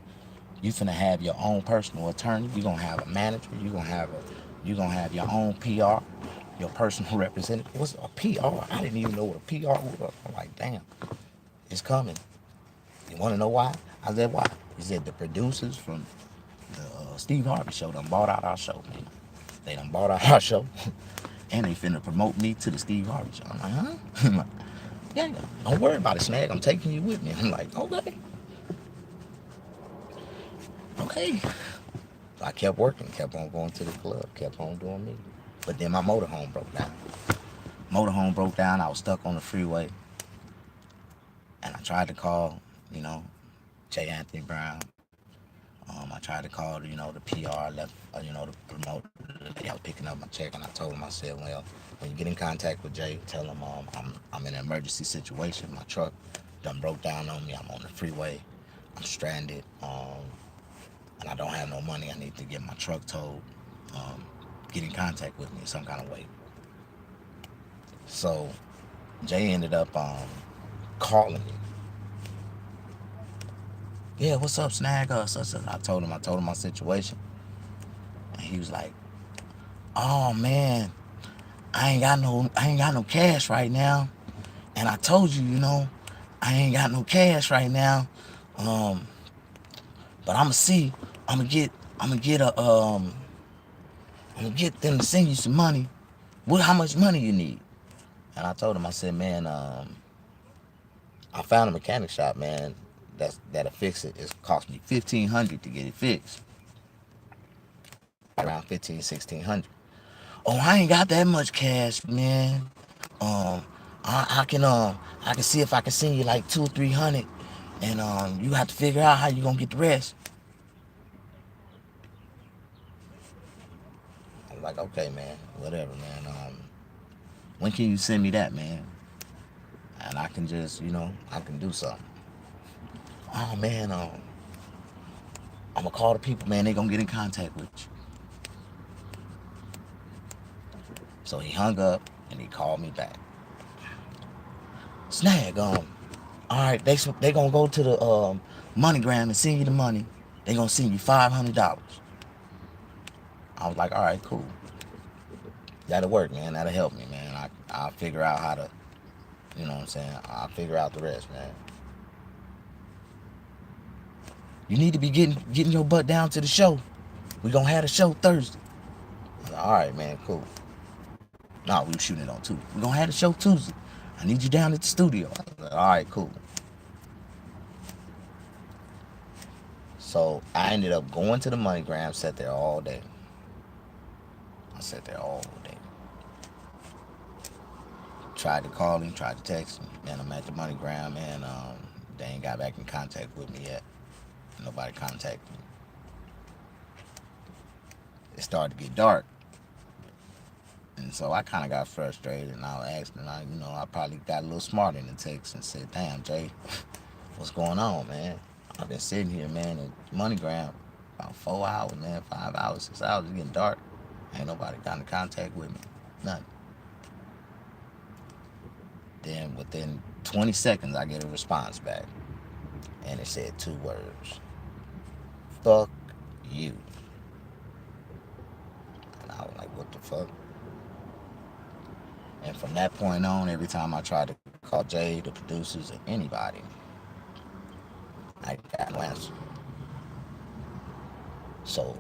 you finna have your own personal attorney. You gonna have a manager. You gonna have your own PR, your personal representative. What's a PR? I didn't even know what a PR was. I'm like, damn, it's coming. You wanna know why? I said, why? He said the producers from the Steve Harvey show done bought out our show, man. They done bought out our show. and they finna promote me to the Steve Harvey show. I'm like, huh? I'm like, yeah, yeah, don't worry about it, Snag. I'm taking you with me. I'm like, okay, okay. So I kept working, kept on going to the club, kept on doing me. But then my motorhome broke down. Motorhome broke down. I was stuck on the freeway, and I tried to call, you know, J. Anthony Brown. I tried to call, the PR, left, the promoter. I was picking up my check, and I told him, I said, well, when you get in contact with Jay, tell him I'm in an emergency situation. My truck done broke down on me. I'm on the freeway. I'm stranded, and I don't have no money. I need to get my truck towed. Um, get in contact with me in some kind of way. So Jay ended up calling me. Yeah, what's up, Snag? I told him my situation, and he was like, "Oh man, I ain't got no cash right now." And I told you, I ain't got no cash right now. Um, but I'ma see. I'ma get. I'ma get a. I'm gonna get them to send you some money. How much money you need? And I told him, I said, man, I found a mechanic shop, man. That'll fix it. It's cost me 1,500 to get it fixed. Around 15, 1,600. Oh, I ain't got that much cash, man. Um, I can see if I can send you like 200 or 300, and you have to figure out how you gonna get the rest. I'm like, okay, man, whatever, man. When can you send me that, man? And I can just, I can do something. Oh man, I'm gonna call the people, man. They gonna get in contact with you. So he hung up and he called me back. Snag, all right, they gonna go to the MoneyGram and send you the money. They gonna send you $500. I was like, all right, cool. That'll work, man. That'll help me, man. I'll figure out how to, you know what I'm saying? I'll figure out the rest, man. You need to be getting your butt down to the show. We gonna have the show Thursday. I was like, all right, man, cool. No, we were shooting it on Tuesday. We gonna have the show Tuesday. I need you down at the studio. I was like, all right, cool. So I ended up going to the MoneyGram, sat there all day. I sat there all day. Tried to call him, tried to text him. Man, I'm at the MoneyGram, and they ain't got back in contact with me yet. Nobody contacted me. It started to get dark. And so I kind of got frustrated, and I asked, and I probably got a little smarter in the text and said, damn, Jay, what's going on, man? I've been sitting here, man, at MoneyGram about 4 hours, man, 5 hours, 6 hours. It's getting dark. Ain't nobody got in contact with me. Nothing. Then within 20 seconds, I get a response back. And it said 2 words. Fuck you. And I was like, what the fuck? And from that point on, every time I tried to call Jay, the producers, or anybody, I got no answer. So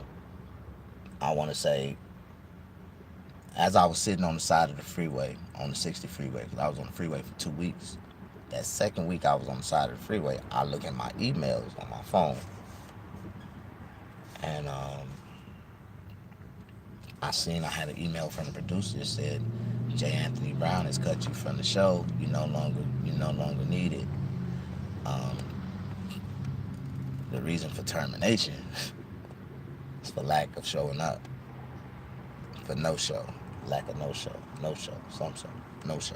I want to say, as I was sitting on the side of the freeway, on the 60 freeway, because I was on the freeway for 2 weeks, that second week I was on the side of the freeway, I look at my emails on my phone, and I had an email from the producer that said, J. Anthony Brown has cut you from the show. You no longer needed. Um, the reason for termination is for lack of showing up, for no show, lack of no show, some show, no show.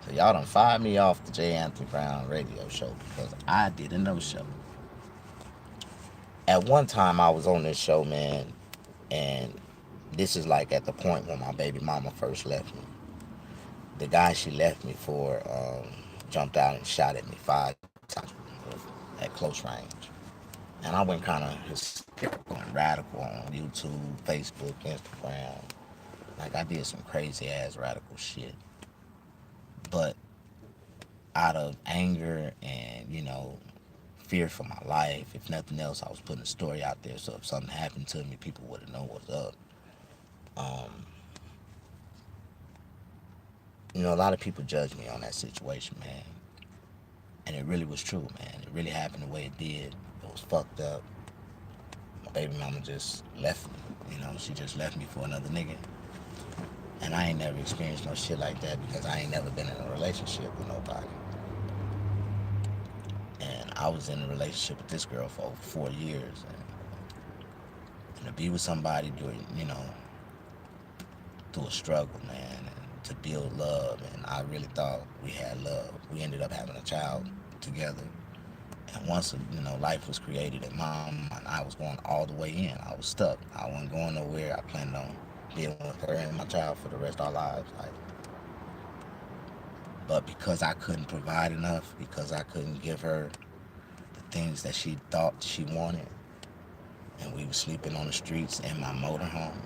So y'all done fired me off the J. Anthony Brown radio show because I did a no show. At one time I was on this show, man, and this is like at the point when my baby mama first left me. The guy she left me for jumped out and shot at me 5 times at close range. And I went kind of hysterical and radical on YouTube, Facebook, Instagram. Like I did some crazy ass radical shit. But out of anger and, fear for my life, if nothing else, I was putting a story out there. So if something happened to me, people would have known what's up. Um, You know, a lot of people judge me on that situation, man. And it really was true, man. It really happened the way it did. It was fucked up. My baby mama just left me. You know, she just left me for another nigga. And I ain't never experienced no shit like that because I ain't never been in a relationship with nobody. And I was in a relationship with this girl for over 4 years. And to be with somebody during, through a struggle, man, and to build love. And I really thought we had love. We ended up having a child together. And once, life was created in my mind, I was going all the way in. I was stuck. I wasn't going nowhere. I planned on being with her and my child for the rest of our lives. But because I couldn't provide enough, because I couldn't give her the things that she thought she wanted, and we were sleeping on the streets in my motorhome,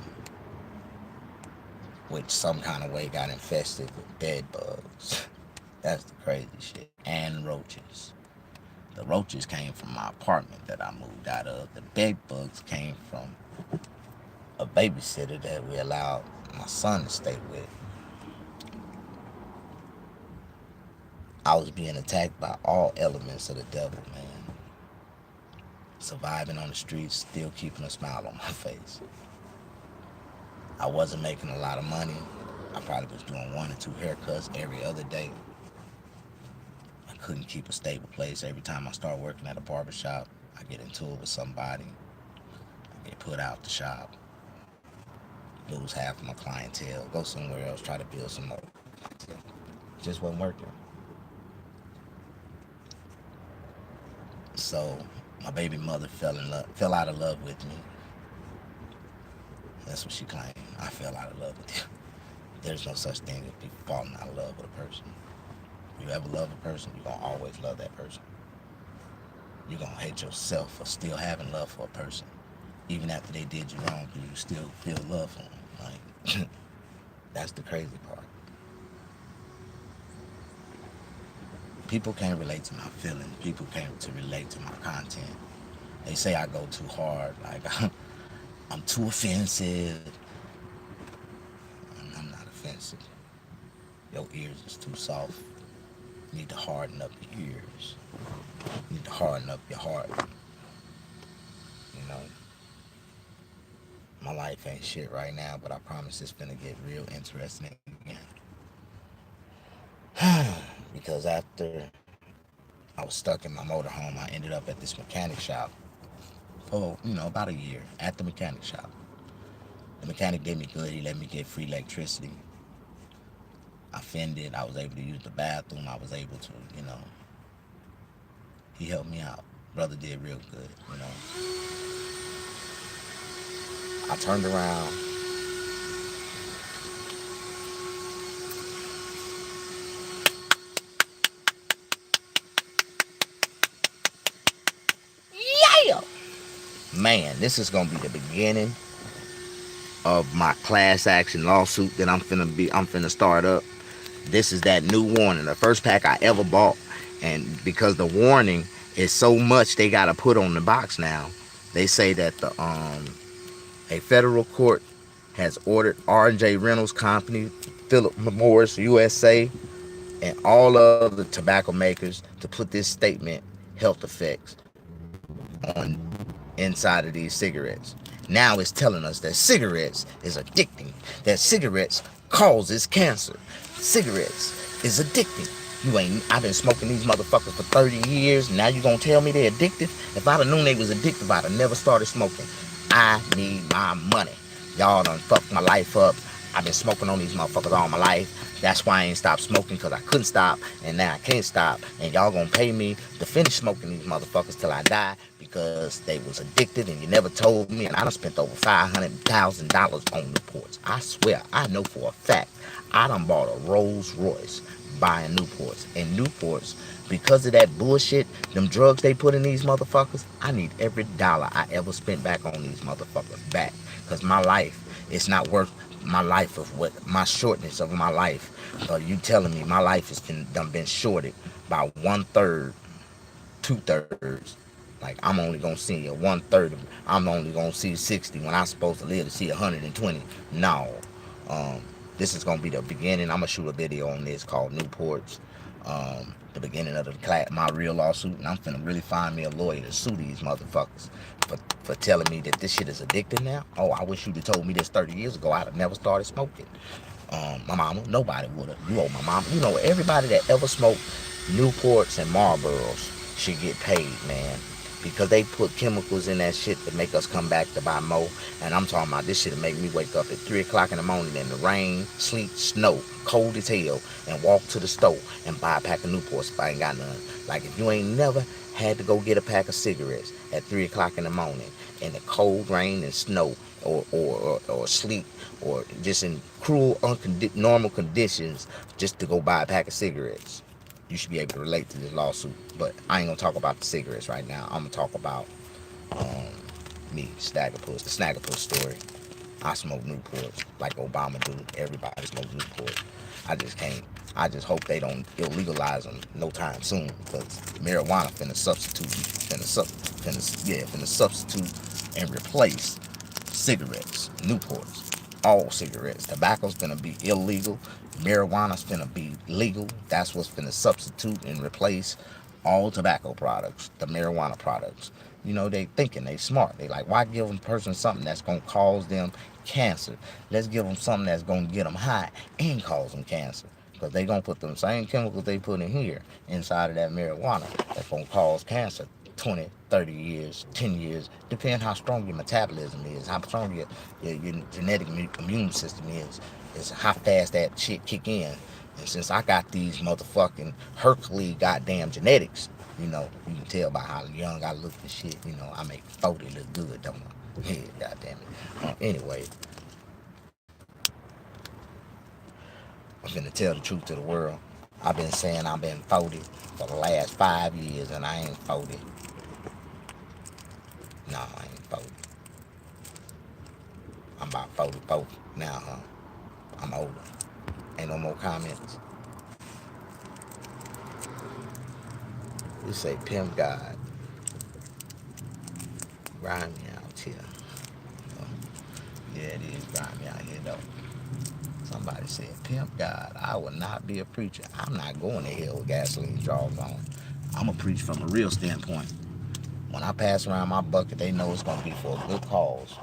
which some kind of way got infested with bed bugs. That's the crazy shit. And roaches. The roaches came from my apartment that I moved out of. The bed bugs came from a babysitter that we allowed my son to stay with. I was being attacked by all elements of the devil, man. Surviving on the streets, still keeping a smile on my face. I wasn't making a lot of money. I probably was doing 1 or 2 haircuts every other day. I couldn't keep a stable place. Every time I start working at a barbershop, I get into it with somebody. I get put out the shop, lose half of my clientele, go somewhere else, try to build some more clientele. It just wasn't working. So my baby mother fell out of love with me. That's what she claimed. I fell out of love with you. There's no such thing as people falling out of love with a person. If you ever love a person, you're gonna always love that person. You're gonna hate yourself for still having love for a person. Even after they did you wrong, you still feel love for them. Like, that's the crazy part. People can't relate to my feelings. People can't to relate to my content. They say I go too hard. Like, I'm too offensive. I'm not offensive. Your ears is too soft. You need to harden up your ears. You need to harden up your heart. You know, my life ain't shit right now, but I promise it's gonna get real interesting again. Because after I was stuck in my motorhome, I ended up at this mechanic shop for, about a year at the mechanic shop. The mechanic did me good. He let me get free electricity. I fended. I was able to use the bathroom. I was able to, he helped me out. Brother did real good. I turned around. Yeah! Man, this is gonna be the beginning of my class action lawsuit that I'm finna start up. This is that new warning, the first pack I ever bought. And because the warning is so much they gotta put on the box now, they say that a federal court has ordered R&J Reynolds Company, Philip Morris USA, and all other tobacco makers to put this statement, health effects, on inside of these cigarettes. Now it's telling us that cigarettes is addicting, that cigarettes causes cancer. Cigarettes is addicting. I've been smoking these motherfuckers for 30 years. Now you gonna tell me they're addictive? If I'd have known they was addictive, I'd have never started smoking. I need my money. Y'all done fucked my life up. I've been smoking on these motherfuckers all my life. That's why I ain't stopped smoking, because I couldn't stop, and now I can't stop. And y'all gonna pay me to finish smoking these motherfuckers till I die because they was addicted and you never told me. And I done spent over $500,000 on Newports. I swear, I know for a fact, I done bought a Rolls Royce buying Newports. And Newports, because of that bullshit, them drugs they put in these motherfuckers, I need every dollar I ever spent back on these motherfuckers back. Because my life, it's not worth my life of what, my shortness of my life. You telling me my life has been shorted by 1/3, 2/3. Like, I'm only gonna see a 1/3. I'm only gonna see 60 when I'm supposed to live to see 120. No. This is gonna be the beginning. I'm gonna shoot a video on this called Newports. The beginning of my real lawsuit, and I'm finna really find me a lawyer to sue these motherfuckers for telling me that this shit is addictive now. Oh, I wish you'd have told me this 30 years ago. I'd have never started smoking. My mama, nobody would have. You owe my mama. You know, everybody that ever smoked Newports and Marlboros should get paid, man. Because they put chemicals in that shit to make us come back to buy more. And I'm talking about this shit to make me wake up at 3 o'clock in the morning in the rain, sleet, snow, cold as hell, and walk to the store and buy a pack of Newports if I ain't got none. Like, if you ain't never had to go get a pack of cigarettes at 3 o'clock in the morning in the cold rain and snow or sleet or just in cruel, normal conditions just to go buy a pack of cigarettes, you should be able to relate to this lawsuit. But I ain't gonna talk about the cigarettes right now. I'm gonna talk about um, me, Snaggapuss, the Snaggapuss story. I smoke Newports like Obama do. Everybody smokes Newports. I just can't. I just hope they don't illegalize them no time soon, because marijuana finna substitute and replace cigarettes, Newports, all cigarettes. Tobacco's gonna be illegal. Marijuana's gonna be legal. That's what's gonna substitute and replace all tobacco products, the marijuana products. You know, they thinking they smart. They like, why give a person something that's gonna cause them cancer? Let's give them something that's gonna get them high and cause them cancer. Because they gonna put them same chemicals they put in here inside of that marijuana that's gonna cause cancer 20, 30 years, 10 years, depending how strong your metabolism is, how strong your genetic immune system is how fast that shit kick in. And since I got these motherfucking Hercules goddamn genetics, you can tell by how young I look and shit, I make 40 look good, don't I? Yeah, goddamn it. Anyway, I'm finna tell the truth to the world. I've been saying I've been 40 for the last 5 years, and I ain't 40. No, I ain't 40. I'm about 44 now, huh? I'm older. Ain't no more comments. You say pimp God, grind me out here. Oh, yeah, it is grind me out here though. Somebody said, pimp God, I will not be a preacher. I'm not going to hell with gasoline draws on. I'm going to preach from a real standpoint. When I pass around my bucket, they know it's going to be for a good cause.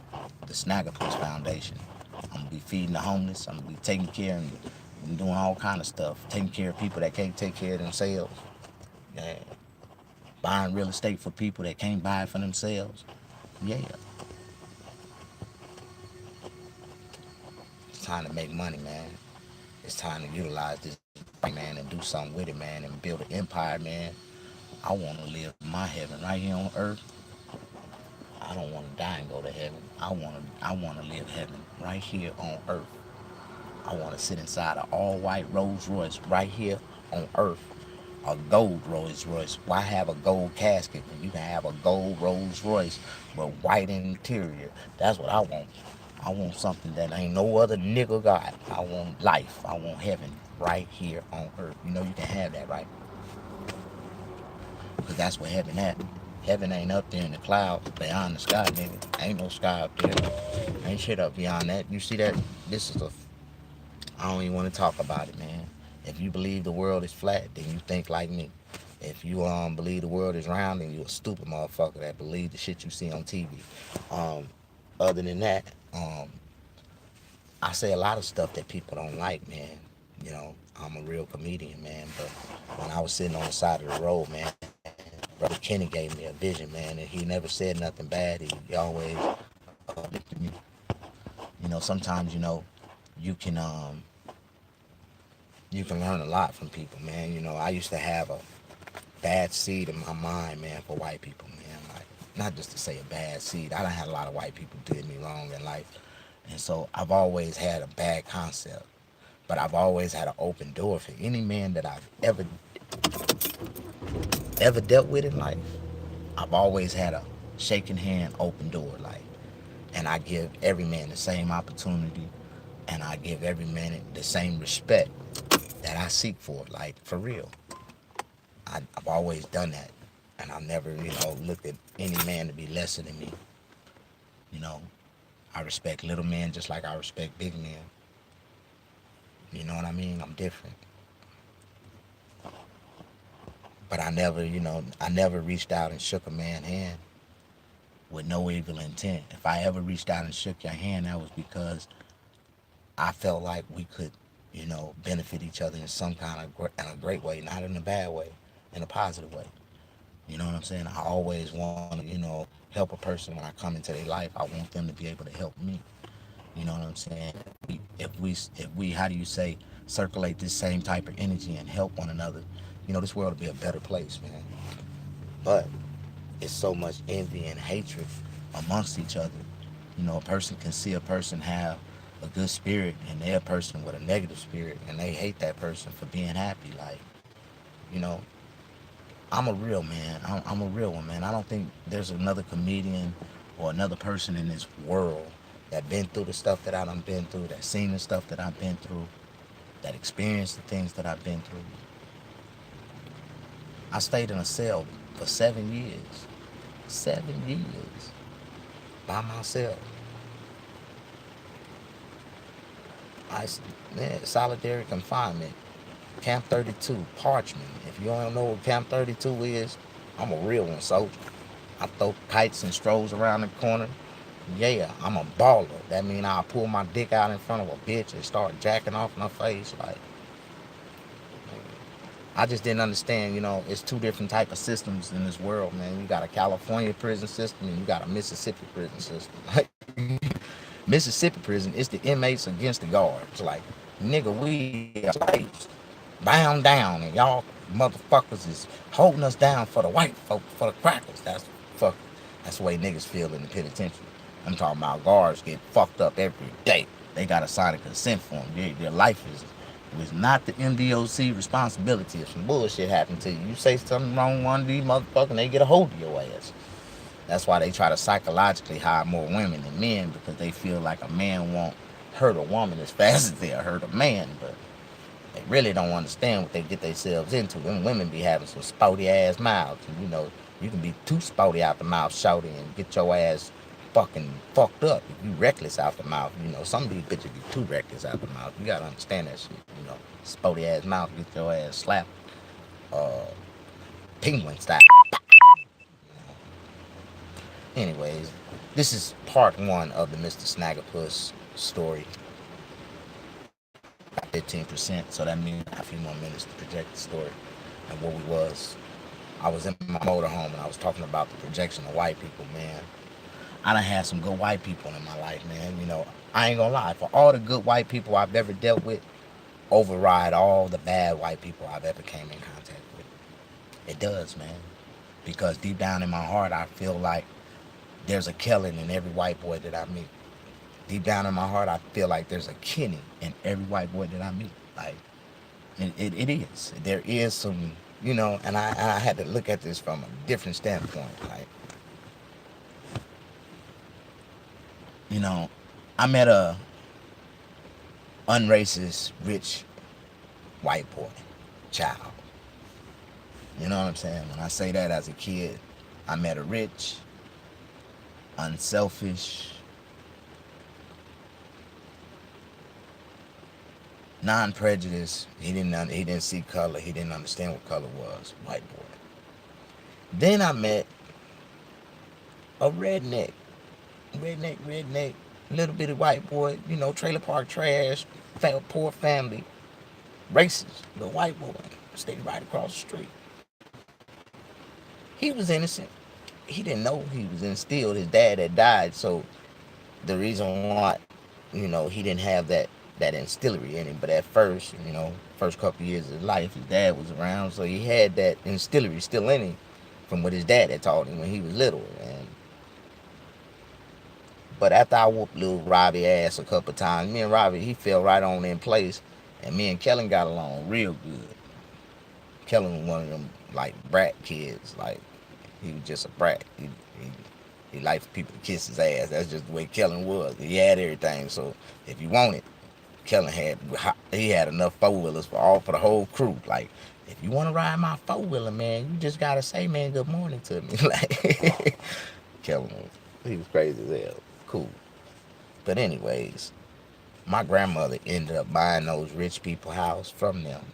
The Snaggapuss Foundation. I'm going to be feeding the homeless. I'm going to be taking care and doing all kind of stuff. Taking care of people that can't take care of themselves. Yeah. Buying real estate for people that can't buy it for themselves. Yeah. It's time to make money, man. It's time to utilize this, man, and do something with it, man, and build an empire, man. I want to live my heaven right here on earth. I don't want to die and go to heaven. I want to live heaven right here on earth. I want to sit inside an all-white Rolls Royce right here on earth. A gold Rolls Royce. Why have a gold casket when you can have a gold Rolls Royce with white interior? That's what I want. I want something that ain't no other nigga got. I want life. I want heaven right here on earth. You know you can have that, right? Because that's where heaven at. Heaven ain't up there in the clouds beyond the sky, nigga. Ain't no sky up there. Ain't shit up beyond that. You see that? This is a... I don't even want to talk about it, man. If you believe the world is flat, then you think like me. If you believe the world is round, then you a stupid motherfucker that believe the shit you see on TV. Um, Other than that, I say a lot of stuff that people don't like, man. I'm a real comedian, man. But when I was sitting on the side of the road, man, Brother Kenny gave me a vision, man, and he never said nothing bad. He always uplifted me. Sometimes, you can you can learn a lot from people, man. I used to have a bad seed in my mind, man, for white people, man. Like, not just to say a bad seed. I done had a lot of white people did me wrong in life. And so I've always had a bad concept. But I've always had an open door for any man that I've ever dealt with in life. I've always had a shaking hand, open door, like, and I give every man the same opportunity, and I give every man the same respect that I seek for, like, for real. I've always done that, and I've never, looked at any man to be lesser than me. You know, I respect little men just like I respect big men. You know what I mean? I'm different. But I never, I never reached out and shook a man's hand with no evil intent. If I ever reached out and shook your hand, that was because I felt like we could, benefit each other in some kind of in a great way, not in a bad way, in a positive way. You know what I'm saying? I always want to, help a person when I come into their life. I want them to be able to help me. You know what I'm saying? If we, how do you say, circulate this same type of energy and help one another, this world will be a better place, man. But it's so much envy and hatred amongst each other. A person can see a person have a good spirit and they're a person with a negative spirit and they hate that person for being happy. Like, you know, I'm a real man. I'm a real one, man. I don't think there's another comedian or another person in this world that been through the stuff that I done been through, that seen the stuff that I've been through, that experienced the things that I've been through. I stayed in a cell for 7 years. 7 years by myself. I, man, solitary confinement. Camp 32, Parchment. If you don't know what Camp 32 is, I'm a real one, soldier. I throw kites and strolls around the corner. Yeah, I'm a baller. That mean I'll pull my dick out in front of a bitch and start jacking off in her face. Like, I just didn't understand, it's two different type of systems in this world, man. You got a California prison system and you got a Mississippi prison system. Mississippi prison is the inmates against the guards. Like, nigga, we are slaves, bound down, and y'all motherfuckers is holding us down for the white folk, for the crackers. That's the way niggas feel in the penitentiary. I'm talking about guards get fucked up every day. They got to sign a consent form. Their life is was not the MDOC responsibility. If some bullshit happened to you, you say something wrong, one of these motherfuckers, they get a hold of your ass. That's why they try to psychologically hire more women than men, because they feel like a man won't hurt a woman as fast as they'll hurt a man. But they really don't understand what they get themselves into. Them women be having some spouty ass mouths. And, you can be too spouty out the mouth, shouty, and get your ass fucking fucked up if you reckless out the mouth. Some of these bitches be too reckless out the mouth. You gotta understand that shit. Spouty ass mouth, get your ass slapped. Uh, Penguin style. Anyways, this is part one of the Mr. Snaggapuss story. Got 15%, so that means a few more minutes to project the story and what we was. I was in my motorhome and I was talking about the projection of white people, man. I done had some good white people in my life, man. I ain't gonna lie. For all the good white people I've ever dealt with, override all the bad white people I've ever came in contact with. It does, man. Because deep down in my heart, I feel like there's a Kellen in every white boy that I meet. Deep down in my heart, I feel like there's a Kenny in every white boy that I meet. Like, it is. There is some, and I had to look at this from a different standpoint. Like, I met a unracist, rich white boy, child. You know what I'm saying? When I say that as a kid, I met a rich, unselfish, non-prejudiced. He didn't see color. He didn't understand what color was. White boy. Then I met a redneck, little bitty white boy. Trailer park trash, poor family, racist, little white boy. Stayed right across the street. He was innocent. He didn't know he was instilled. His dad had died, so the reason why, he didn't have that instillery in him. But at first, first couple years of his life, his dad was around, so he had that instillery still in him from what his dad had taught him when he was little. But after I whooped little Robbie ass a couple times, me and Robbie, he fell right on in place, and me and Kellen got along real good. Kellen was one of them like brat kids, like he was just a brat. He liked for people to kiss his ass. That's just the way Kellen was. He had everything, so if you wanted, Kellen had enough four wheelers for the whole crew. Like, if you want to ride my four wheeler, man, you just gotta say, man, good morning to me. Like, Kellen he was crazy as hell. Cool. But anyways, My grandmother ended up buying those rich people house from them.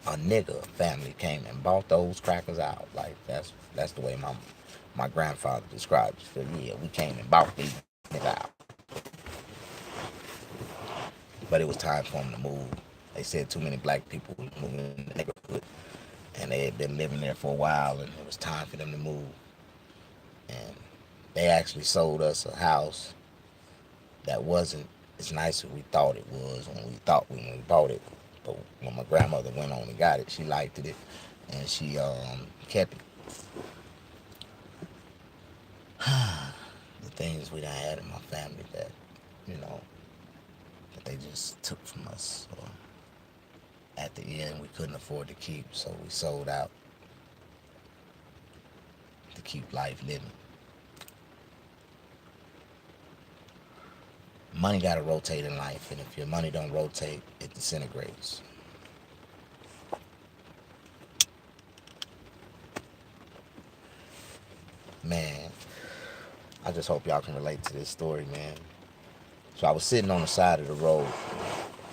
A nigga family came and bought those crackers out. Like that's the way my grandfather described it. So yeah, we came and bought these niggas out. But it was time for them to move. They said too many black people was moving in the neighborhood, and they had been living there for a while, and it was time for them to move. And they actually sold us a house that wasn't as nice as we thought it was when we bought it. But when my grandmother went on and got it, she liked it, and she kept it. The things we done had in my family that you know that they just took from us. Or at the end, we couldn't afford to keep, so we sold out to keep life living. Money got to rotate in life, and if your money don't rotate, it disintegrates. Man, I just hope y'all can relate to this story, man. So I was sitting on the side of the road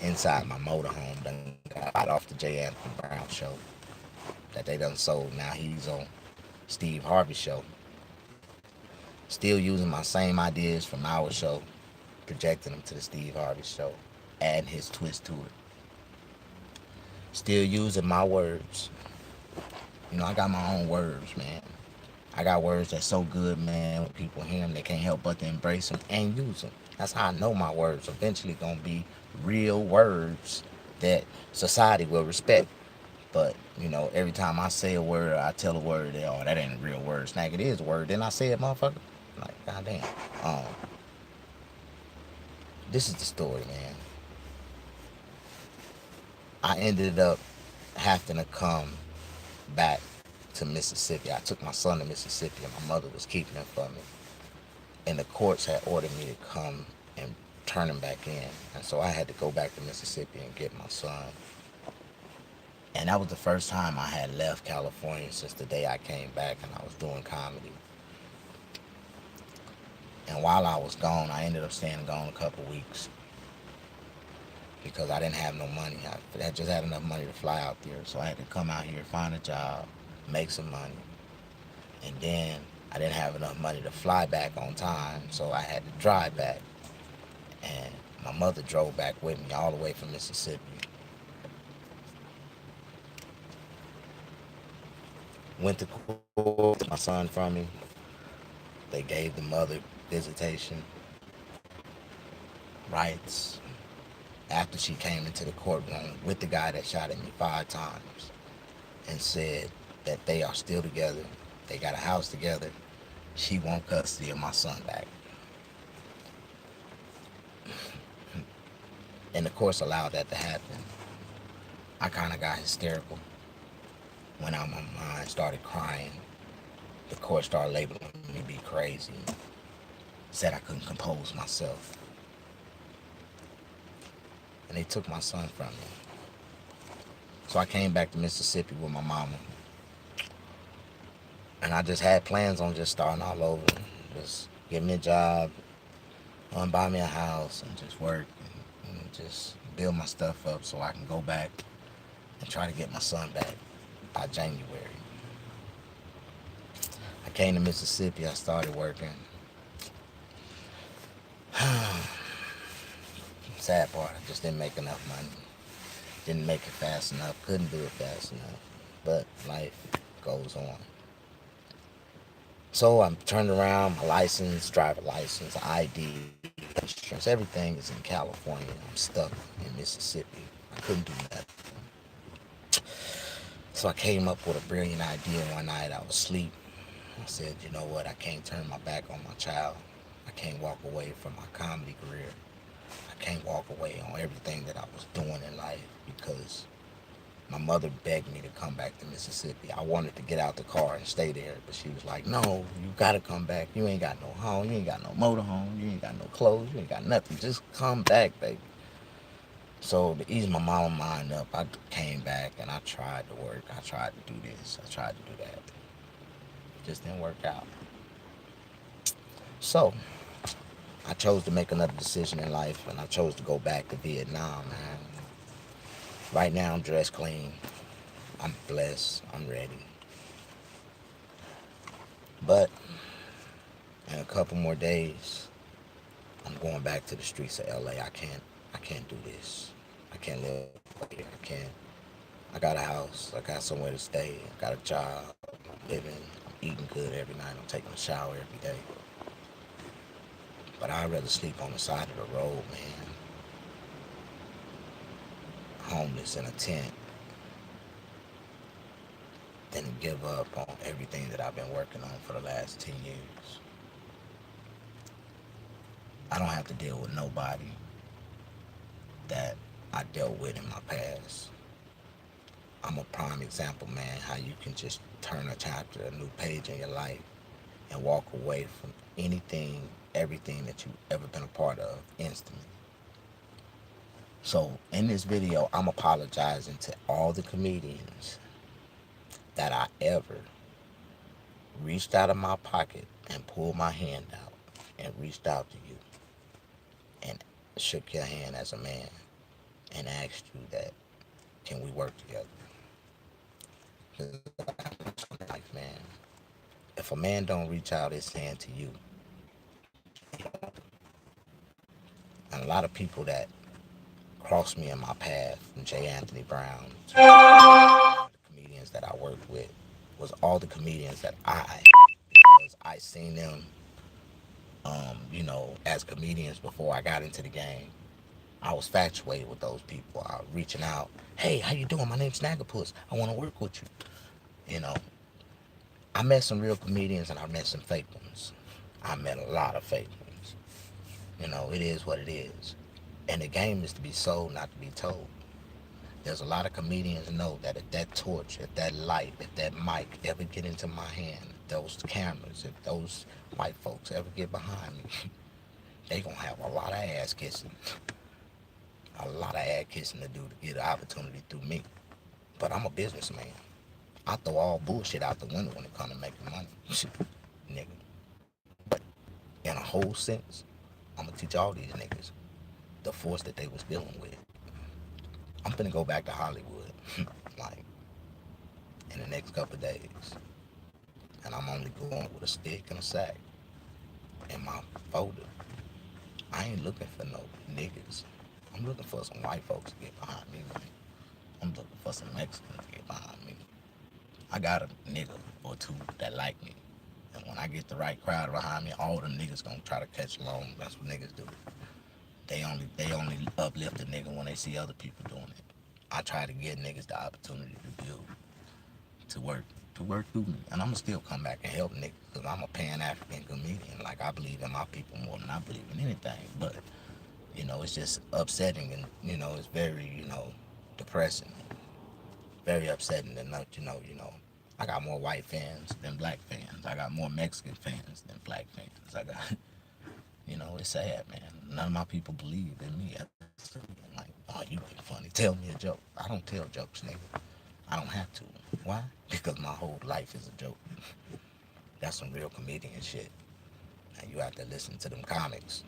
inside my motorhome, done got off the J. Anthony Brown show that they done sold. Now he's on Steve Harvey's show. Still using my same ideas from our show, projecting them to the Steve Harvey show, adding his twist to it. Still using my words. You know, I got my own words, man. I got words that's so good, man. When people hear them, they can't help but to embrace them and use them. That's how I know my words eventually gonna be real words that society will respect. But you know, every time I say a word, I tell a word that that ain't a real word. Snag, it is a word. Then I say it, motherfucker. Like, goddamn. Um, this is the story, man. I ended up having to come back to Mississippi. I took my son to Mississippi, and my mother was keeping him from me. And the courts had ordered me to come and turn him back in. And so I had to go back to Mississippi and get my son. And that was the first time I had left California since the day I came back and I was doing comedy. And while I was gone, I ended up staying gone a couple weeks because I didn't have no money. I just had enough money to fly out there. So I had to come out here, find a job, make some money. And then I didn't have enough money to fly back on time, so I had to drive back. And my mother drove back with me all the way from Mississippi. Went to court, took my son from me. They gave the mother visitation rights after she came into the courtroom with the guy that shot at me 5 times and said that they are still together. They got a house together. She want custody of my son back. And the courts allowed that to happen. I kind of got hysterical, went out my mind, started crying. The court started labeling me to be crazy. Said I couldn't compose myself. And they took my son from me. So I came back to Mississippi with my mama. And I just had plans on just starting all over. Just get me a job, buy me a house, and just work and just build my stuff up so I can go back and try to get my son back by January. I came to Mississippi, I started working. Sad part, I just didn't make enough money. Didn't make it fast enough, couldn't do it fast enough. But life goes on. So I'm turned around, my license, driver license, ID, insurance, everything is in California. I'm stuck in Mississippi. I couldn't do nothing. So I came up with a brilliant idea one night. I was asleep. I said, you know what? I can't turn my back on my child. I can't walk away from my comedy career. I can't walk away on everything that I was doing in life because my mother begged me to come back to Mississippi. I wanted to get out the car and stay there, but she was like, no, you gotta come back. You ain't got no home. You ain't got no motorhome. You ain't got no clothes. You ain't got nothing. Just come back, baby. So to ease my mama mind up, I came back and I tried to work. I tried to do this. I tried to do that. It just didn't work out. So I chose to make another decision in life, and I chose to go back to Vietnam, man. Right now, I'm dressed clean. I'm blessed. I'm ready. But in a couple more days, I'm going back to the streets of LA. I can't do this. I can't live up here. I can't. I got a house. I got somewhere to stay. I got a job. I'm living. I'm eating good every night. I'm taking a shower every day. But I'd rather sleep on the side of the road, man. Homeless in a tent than to give up on everything that I've been working on for the last 10 years. I don't have to deal with nobody that I dealt with in my past. I'm a prime example, man, how you can just turn a chapter, a new page in your life, and walk away from anything, everything that you've ever been a part of instantly. So in this video, I'm apologizing to all the comedians that I ever reached out of my pocket and pulled my hand out and reached out to you and shook your hand as a man and asked you that, can we work together? Because I life, man. If a man don't reach out his hand to you, and a lot of people that crossed me in my path, from J. Anthony Brown to the comedians that I worked with, was all the comedians that because I seen them, as comedians before I got into the game. I was infatuated with those people. I was reaching out, hey, how you doing? My name's Snaggapuss. I want to work with you. You know, I met some real comedians and I met some fake ones. I met a lot of fake ones. It is what it is. And the game is to be sold, not to be told. There's a lot of comedians know that if that torch, if that light, if that mic ever get into my hand, if those cameras, if those white folks ever get behind me, they gonna have a lot of ass kissing. A lot of ass kissing to do to get an opportunity through me. But I'm a businessman. I throw all bullshit out the window when it comes to making money. Nigga. But in a whole sense, I'm gonna teach all these niggas the force that they was dealing with. I'm finna go back to Hollywood, like, in the next couple of days. And I'm only going with a stick and a sack in my folder. I ain't looking for no niggas. I'm looking for some white folks to get behind me, man. I'm looking for some Mexicans to get behind me. I got a nigga or two that like me. And when I get the right crowd behind me, all the niggas gonna try to catch along. That's what niggas do. They only uplift a nigga when they see other people doing it. I try to give niggas the opportunity to build, to work, to work through me. And I'ma still come back and help niggas because I'm a Pan-African comedian. Like, I believe in my people more than I believe in anything. But, it's just upsetting and, it's very, depressing. Very upsetting to note, I got more white fans than black fans. I got more Mexican fans than black fans. I got, it's sad, man. None of my people believe in me. I'm like, oh, you be funny. Tell me a joke. I don't tell jokes, nigga. I don't have to. Why? Because my whole life is a joke. That's some real comedian shit. And you have to listen to them comics.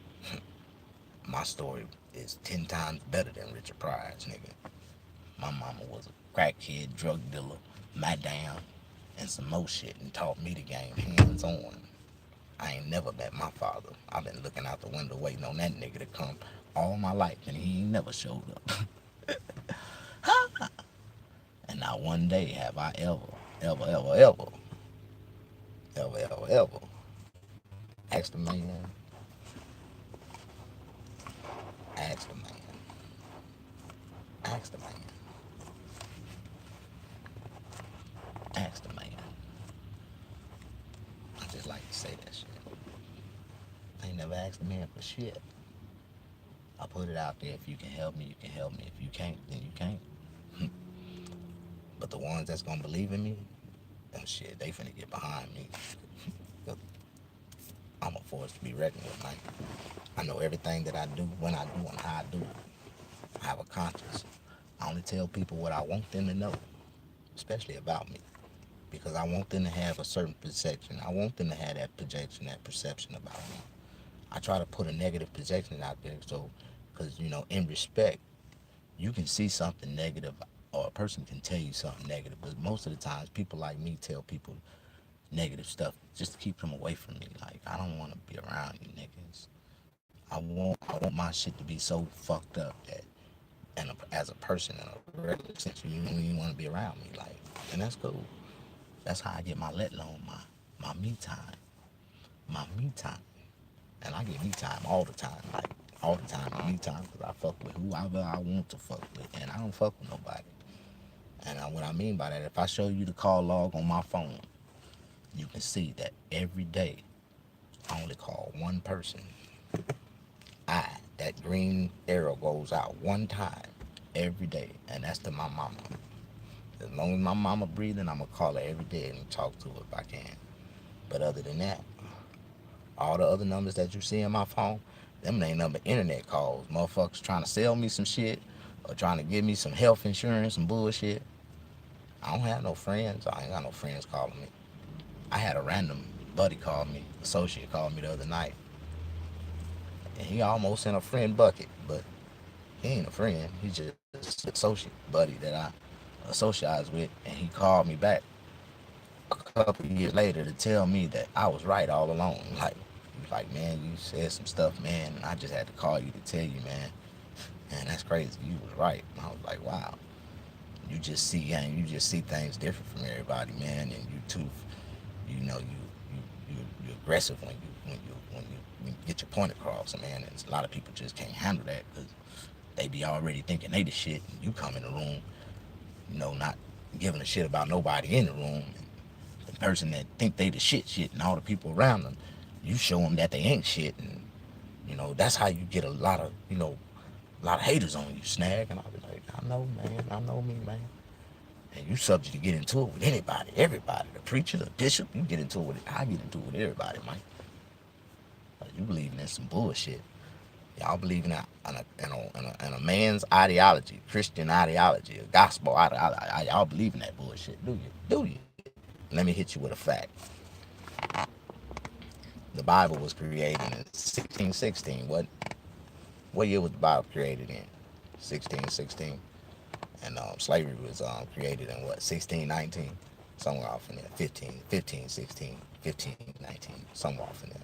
My story is 10 times better than Richard Pryor's, nigga. My mama was a crackhead, drug dealer, madam, and some more shit and taught me the game hands on. I ain't never met my father. I've been looking out the window waiting on that nigga to come all my life and he ain't never showed up. And not one day have I ever asked a man, asked a man, asked a man, asked a man. I just like to say that shit. I ain't never asked a man for shit. I put it out there. If you can help me, you can help me. If you can't, then you can't. But the ones that's gonna believe in me, them shit, they finna get behind me. I'm a force to be reckoned with, man. I know everything that I do, when I do, and how I do it. I have a conscience. I only tell people what I want them to know, especially about me, because I want them to have a certain perception. I want them to have that projection, that perception about me. I try to put a negative projection out there, so because in respect, you can see something negative, or a person can tell you something negative, but most of the times people like me tell people negative stuff just to keep them away from me. Like, I don't want to be around you niggas. I want my shit to be so fucked up that, and as a person in a regular sense, you don't even want to be around me. Like, and that's cool. That's how I get my let alone, my me time, my me time, and I get me time all the time, like all the time, me time, because I fuck with whoever I want to fuck with, and I don't fuck with nobody. And what I mean by that, if I show you the call log on my phone, you can see that every day I only call one person. That green arrow goes out one time every day, and that's to my mama. As long as my mama breathing, I'm gonna call her every day and talk to her if I can. But other than that, all the other numbers that you see in my phone, them ain't nothing but internet calls. Motherfuckers trying to sell me some shit or trying to give me some health insurance, some bullshit. I don't have no friends. I ain't got no friends calling me. I had a random buddy call me, associate called me the other night, and he almost in a friend bucket, but he ain't a friend. He just an associate buddy that I associate with, and he called me back a couple of years later to tell me that I was right all along. Like, man, you said some stuff, man, and I just had to call you to tell you, man, that's crazy. You was right. And I was like, wow. You just see things different from everybody, man, and you too, you're aggressive when you get your point across, man. And a lot of people just can't handle that because they be already thinking they the shit, and you come in the room, not giving a shit about nobody in the room. And the person that think they the shit, and all the people around them, you show them that they ain't shit, and that's how you get a lot of haters on you, Snag. And I was like, I know, man, I know me, man. And you subject to get into it with anybody, everybody, the preacher, the bishop. You get into it with I get into it with everybody, man. Like, you believing in some bullshit. Y'all believe in a man's ideology, Christian ideology, a gospel ideology. Y'all believe in that bullshit, do you? Do you? Let me hit you with a fact. The Bible was created in 1616. What year was the Bible created in? 1616. And slavery was created in what, 1619? Somewhere off in there. 15, 16, 15, 19, somewhere off in there.